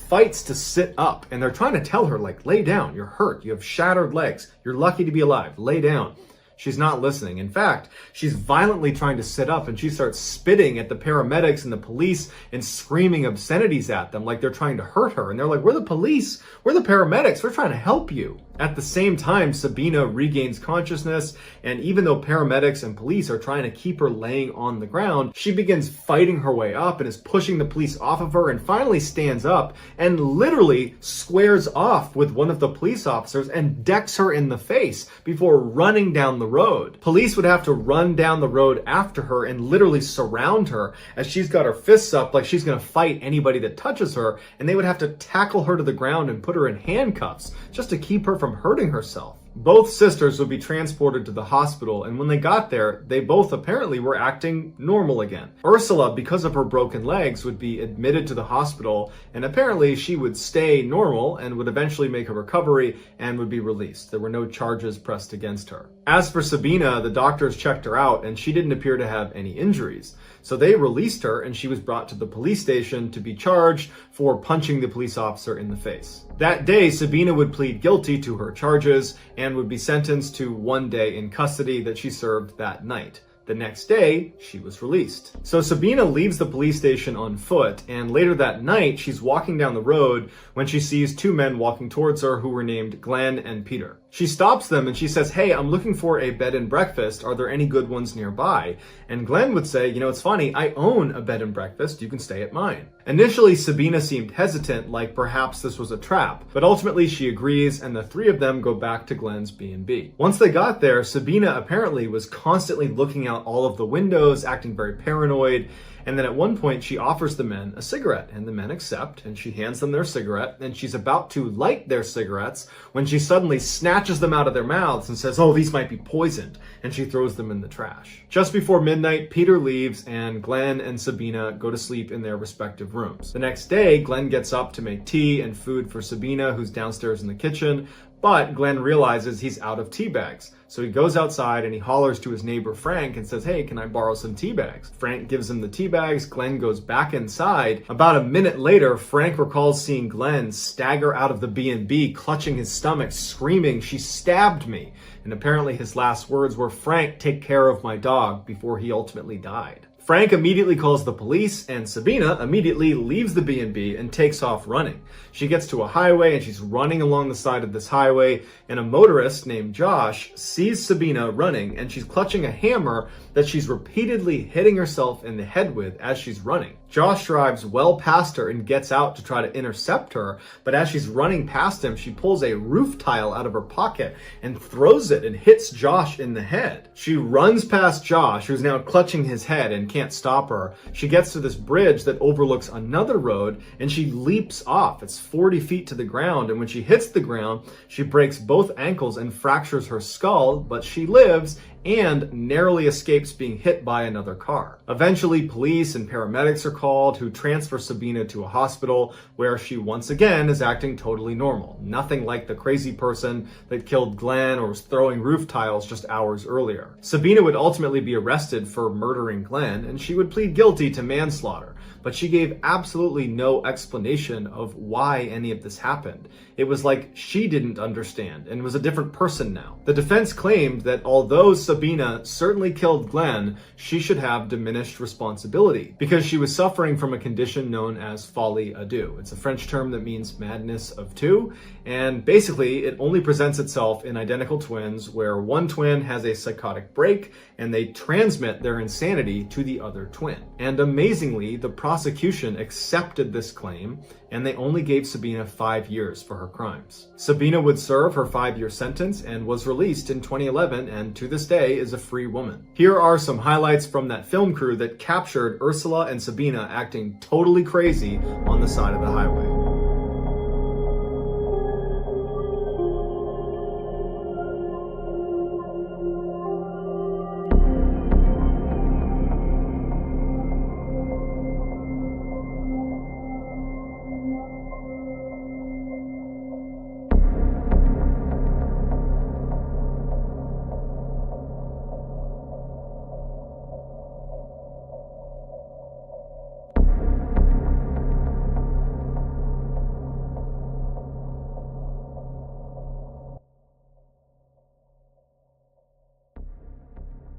fights to sit up, and they're trying to tell her, like, lay down, you're hurt, you have shattered legs, you're lucky to be alive, lay down. She's not listening. In fact, she's violently trying to sit up, and she starts spitting at the paramedics and the police and screaming obscenities at them like they're trying to hurt her. And they're like, we're the police, we're the paramedics, we're trying to help you. At the same time, Sabina regains consciousness, and even though paramedics and police are trying to keep her laying on the ground, she begins fighting her way up and is pushing the police off of her, and finally stands up and literally squares off with one of the police officers and decks her in the face before running down the road. Police would have to run down the road after her and literally surround her as she's got her fists up like she's going to fight anybody that touches her, and they would have to tackle her to the ground and put her in handcuffs just to keep her from hurting herself. Both sisters would be transported to the hospital, and when they got there, they both apparently were acting normal again. Ursula, because of her broken legs, would be admitted to the hospital, and apparently she would stay normal and would eventually make a recovery and would be released. There were no charges pressed against her. As for Sabina, the doctors checked her out, and she didn't appear to have any injuries. So they released her, and she was brought to the police station to be charged for punching the police officer in the face. That day, Sabina would plead guilty to her charges and would be sentenced to 1 day in custody that she served that night. The next day, she was released. So Sabina leaves the police station on foot, and later that night, she's walking down the road when she sees two men walking towards her who were named Glenn and Peter. She stops them and she says, "Hey, I'm looking for a bed and breakfast. Are there any good ones nearby?" And Glenn would say, "You know, it's funny, I own a bed and breakfast. You can stay at mine." Initially, Sabina seemed hesitant, like perhaps this was a trap, but ultimately she agrees, and the three of them go back to Glenn's B&B. Once they got there, Sabina apparently was constantly looking out all of the windows, acting very paranoid, and then at one point she offers the men a cigarette, and the men accept, and she hands them their cigarette, and she's about to light their cigarettes when she suddenly snatches them out of their mouths and says, "Oh, these might be poisoned," and she throws them in the trash. Just before midnight, Peter leaves, and Glenn and Sabina go to sleep in their respective rooms. The next day, Glenn gets up to make tea and food for Sabina, who's downstairs in the kitchen, but Glenn realizes he's out of tea bags. So he goes outside and he hollers to his neighbor Frank and says, "Hey, can I borrow some tea bags?" Frank gives him the tea bags. Glenn goes back inside. About a minute later, Frank recalls seeing Glenn stagger out of the B&B, clutching his stomach, screaming, "She stabbed me." And apparently his last words were, "Frank, take care of my dog," before he ultimately died. Frank immediately calls the police, and Sabina immediately leaves the B&B and takes off running. She gets to a highway and she's running along the side of this highway, and a motorist named Josh sees Sabina running, and she's clutching a hammer that she's repeatedly hitting herself in the head with as she's running. Josh drives well past her and gets out to try to intercept her, but as she's running past him, she pulls a roof tile out of her pocket and throws it and hits Josh in the head. She runs past Josh, who's now clutching his head and can't stop her. She gets to this bridge that overlooks another road, and she leaps off. It's 40 feet to the ground, and when she hits the ground, she breaks both ankles and fractures her skull, but she lives and narrowly escapes being hit by another car. Eventually, police and paramedics are called, who transfer Sabina to a hospital where she once again is acting totally normal. Nothing like the crazy person that killed Glenn or was throwing roof tiles just hours earlier. Sabina would ultimately be arrested for murdering Glenn, and she would plead guilty to manslaughter, but she gave absolutely no explanation of why any of this happened. It was like she didn't understand and was a different person now. The defense claimed that although Sabina certainly killed Glenn, she should have diminished responsibility because she was suffering from a condition known as folie à deux. It's a French term that means madness of two, and basically it only presents itself in identical twins where one twin has a psychotic break and they transmit their insanity to the other twin. And amazingly, the prosecution accepted this claim, and they only gave Sabina 5 years for her crimes. Sabina would serve her 5-year sentence and was released in 2011, and to this day is a free woman. Here are some highlights from that film crew that captured Ursula and Sabina acting totally crazy on the side of the highway.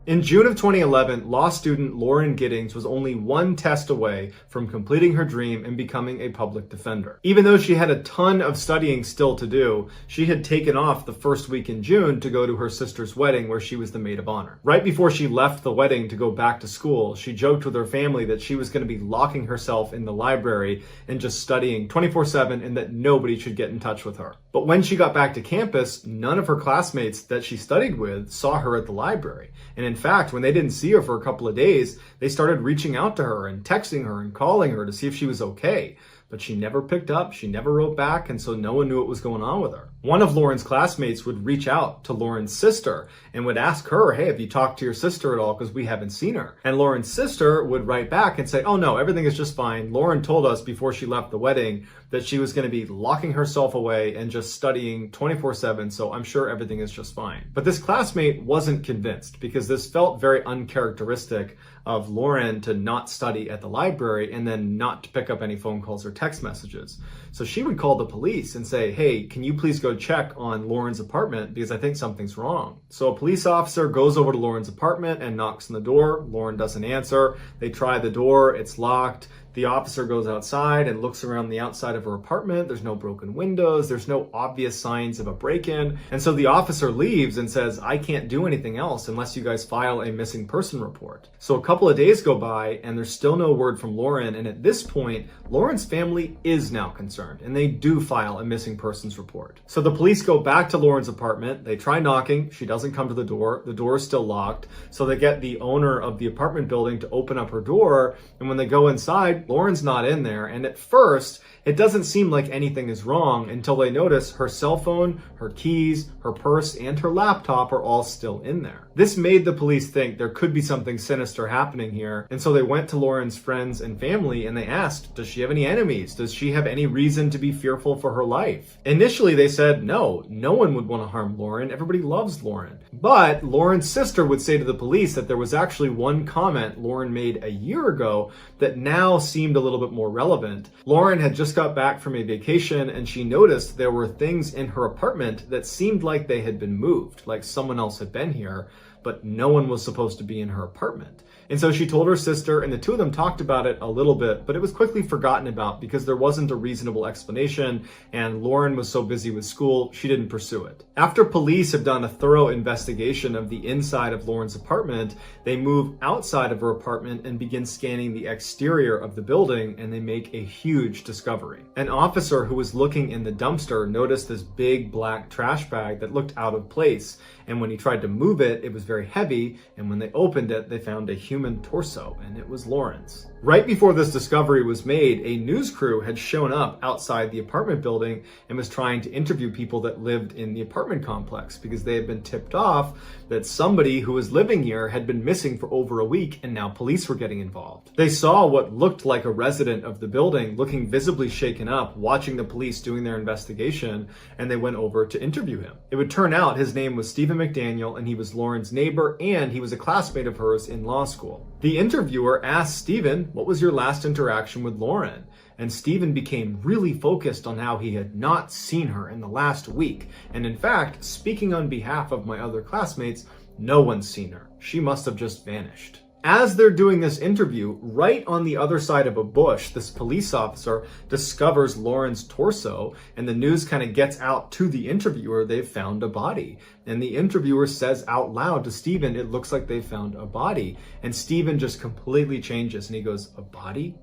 In June of 2011, law student Lauren Giddings was only one test away from completing her dream and becoming a public defender. Even though she had a ton of studying still to do, she had taken off the first week in June to go to her sister's wedding where she was the maid of honor. Right before she left the wedding to go back to school, she joked with her family that she was going to be locking herself in the library and just studying 24/7 and that nobody should get in touch with her. But when she got back to campus, none of her classmates that she studied with saw her at the library. And in fact, when they didn't see her for a couple of days, they started reaching out to her and texting her and calling her to see if she was okay. But she never picked up, she never wrote back, and so no one knew what was going on with her. One of Lauren's classmates would reach out to Lauren's sister and would ask her, hey, have you talked to your sister at all, because we haven't seen her? And Lauren's sister would write back and say, oh no, everything is just fine. Lauren told us before she left the wedding that she was going to be locking herself away and just studying 24/7, so I'm sure everything is just fine. But this classmate wasn't convinced because this felt very uncharacteristic of Lauren to not study at the library and then not to pick up any phone calls or text messages. So she would call the police and say, hey, can you please go check on Lauren's apartment because I think something's wrong. So a police officer goes over to Lauren's apartment and knocks on the door. Lauren doesn't answer. They try the door, it's locked. The officer goes outside and looks around the outside of her apartment. There's no broken windows. There's no obvious signs of a break-in. And so the officer leaves and says, I can't do anything else unless you guys file a missing person report. So a couple of days go by and there's still no word from Lauren. And at this point, Lauren's family is now concerned and they do file a missing persons report. So the police go back to Lauren's apartment. They try knocking. She doesn't come to the door. The door is still locked. So they get the owner of the apartment building to open up her door. And when they go inside, Lauren's not in there, and at first, it doesn't seem like anything is wrong until they notice her cell phone, her keys, her purse, and her laptop are all still in there. This made the police think there could be something sinister happening here, and so they went to Lauren's friends and family and they asked, does she have any enemies? Does she have any reason to be fearful for her life? Initially, they said no one would want to harm Lauren. Everybody loves Lauren. But Lauren's sister would say to the police that there was actually one comment Lauren made a year ago that now seemed a little bit more relevant. Lauren had just got back from a vacation and she noticed there were things in her apartment that seemed like they had been moved, like someone else had been here, but no one was supposed to be in her apartment. And so she told her sister, and the two of them talked about it a little bit, but it was quickly forgotten about because there wasn't a reasonable explanation, and Lauren was so busy with school, she didn't pursue it. After police have done a thorough investigation of the inside of Lauren's apartment, they move outside of her apartment and begin scanning the exterior of the building, and they make a huge discovery. An officer who was looking in the dumpster noticed this big black trash bag that looked out of place, and when he tried to move it, it was very heavy, and when they opened it, they found a human torso, and it was Lauren's. Right before this discovery was made, a news crew had shown up outside the apartment building and was trying to interview people that lived in the apartment complex because they had been tipped off that somebody who was living here had been missing for over a week, and now police were getting involved. They saw what looked like a resident of the building looking visibly shaken up, watching the police doing their investigation, and they went over to interview him. It would turn out his name was Stephen McDaniel, and he was Lauren's neighbor, and he was a classmate of hers in law school. The interviewer asked Stephen, "What was your last interaction with Lauren?" And Stephen became really focused on how he had not seen her in the last week. And in fact, speaking on behalf of my other classmates, no one's seen her. She must have just vanished. As they're doing this interview, right on the other side of a bush, this police officer discovers Lauren's torso, and the news kind of gets out to the interviewer, they've found a body. And the interviewer says out loud to Stephen, "It looks like they found a body." And Stephen just completely changes, and he goes, "A body?"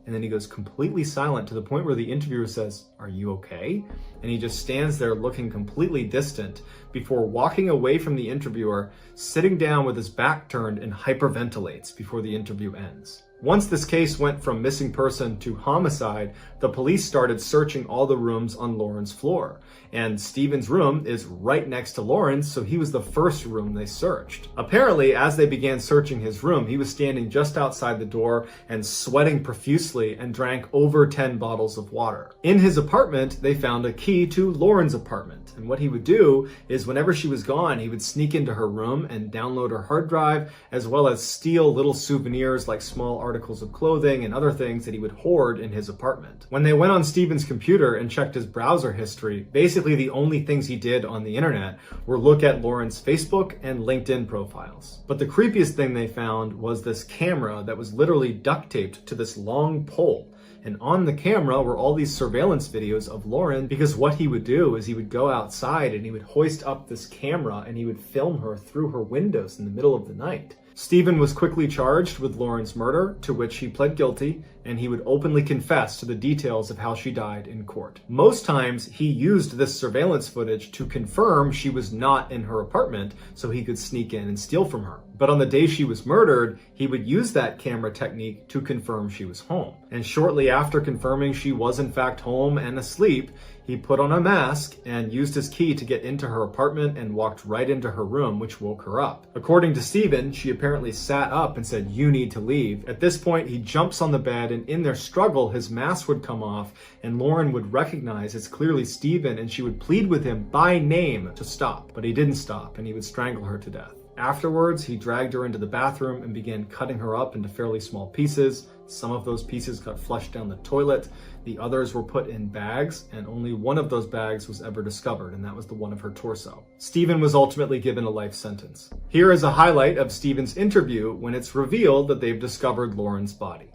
And then he goes completely silent to the point where the interviewer says, "Are you okay?" And he just stands there looking completely distant before walking away from the interviewer, sitting down with his back turned, and hyperventilates before the interview ends. Once this case went from missing person to homicide, the police started searching all the rooms on Lauren's floor. And Stephen's room is right next to Lauren's, so he was the first room they searched. Apparently, as they began searching his room, he was standing just outside the door and sweating profusely and drank over 10 bottles of water. In his apartment, they found a key to Lauren's apartment. And what he would do is whenever she was gone, he would sneak into her room and download her hard drive, as well as steal little souvenirs like small articles of clothing and other things that he would hoard in his apartment. When they went on Stephen's computer and checked his browser history, basically the only things he did on the internet were look at Lauren's Facebook and LinkedIn profiles. But the creepiest thing they found was this camera that was literally duct taped to this long pole. And on the camera were all these surveillance videos of Lauren, because what he would do is he would go outside and he would hoist up this camera and he would film her through her windows in the middle of the night. Stephen was quickly charged with Lauren's murder, to which he pled guilty, and he would openly confess to the details of how she died in court. Most times, he used this surveillance footage to confirm she was not in her apartment so he could sneak in and steal from her. But on the day she was murdered, he would use that camera technique to confirm she was home. And shortly after confirming she was in fact home and asleep, he put on a mask and used his key to get into her apartment and walked right into her room, which woke her up. According to Stephen, she apparently sat up and said, "You need to leave." At this point, he jumps on the bed, and in their struggle, his mask would come off, and Lauren would recognize it's clearly Stephen, and she would plead with him by name to stop. But he didn't stop, and he would strangle her to death. Afterwards, he dragged her into the bathroom and began cutting her up into fairly small pieces. Some of those pieces got flushed down the toilet. The others were put in bags, and only one of those bags was ever discovered, and that was the one of her torso. Stephen was ultimately given a life sentence. Here is a highlight of Stephen's interview when it's revealed that they've discovered Lauren's body.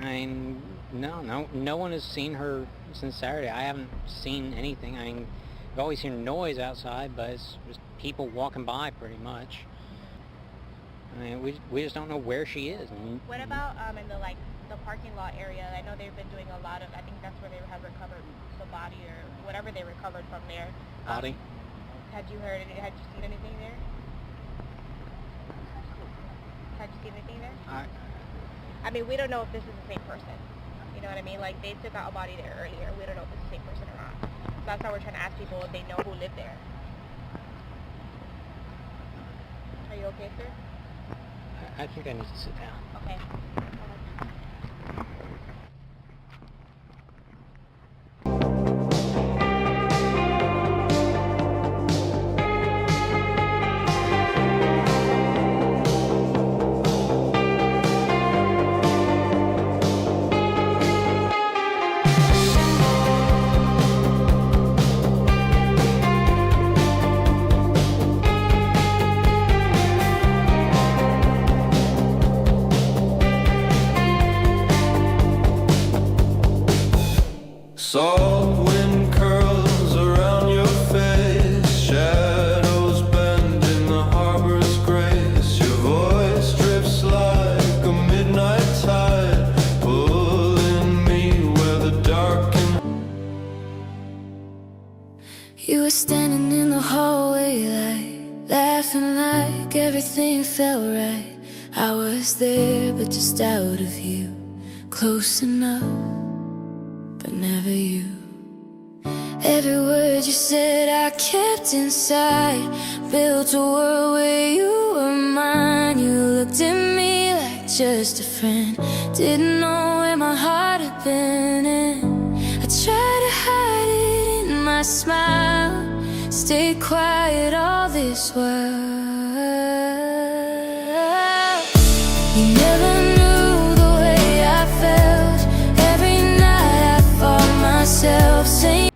I mean, no one has seen her since Saturday. I haven't seen anything. I mean, I've always heard noise outside, but it's just people walking by pretty much. I mean, we just don't know where she is. What about in the parking lot area? I know they've been doing a lot of, I think that's where they have recovered the body or whatever they recovered from there. Body? Had you seen anything there? Had you seen anything there? I mean, we don't know if this is the same person. You know what I mean? Like, they took out a body there earlier. We don't know if it's the same person or not. So that's why we're trying to ask people if they know who lived there. Are you okay, sir? I think I need to sit down. Okay. laughing like everything felt right. I was there, but just out of view, close enough, but never you. Every word you said I kept inside, built a world where you were mine. You looked at me like just a friend, didn't know where my heart had been. And I tried to hide it in my smile, stayed quiet all this while. You never knew the way I felt. Every night I fought myself saying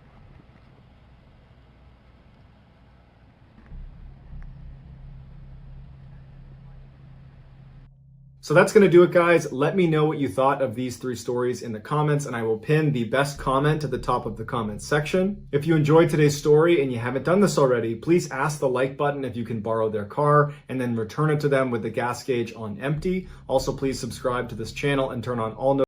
So that's going to do it, guys. Let me know what you thought of these 3 stories in the comments, and I will pin the best comment at the top of the comments section. If you enjoyed today's story and you haven't done this already, please ask the like button if you can borrow their car and then return it to them with the gas gauge on empty. Also, please subscribe to this channel and turn on all notifications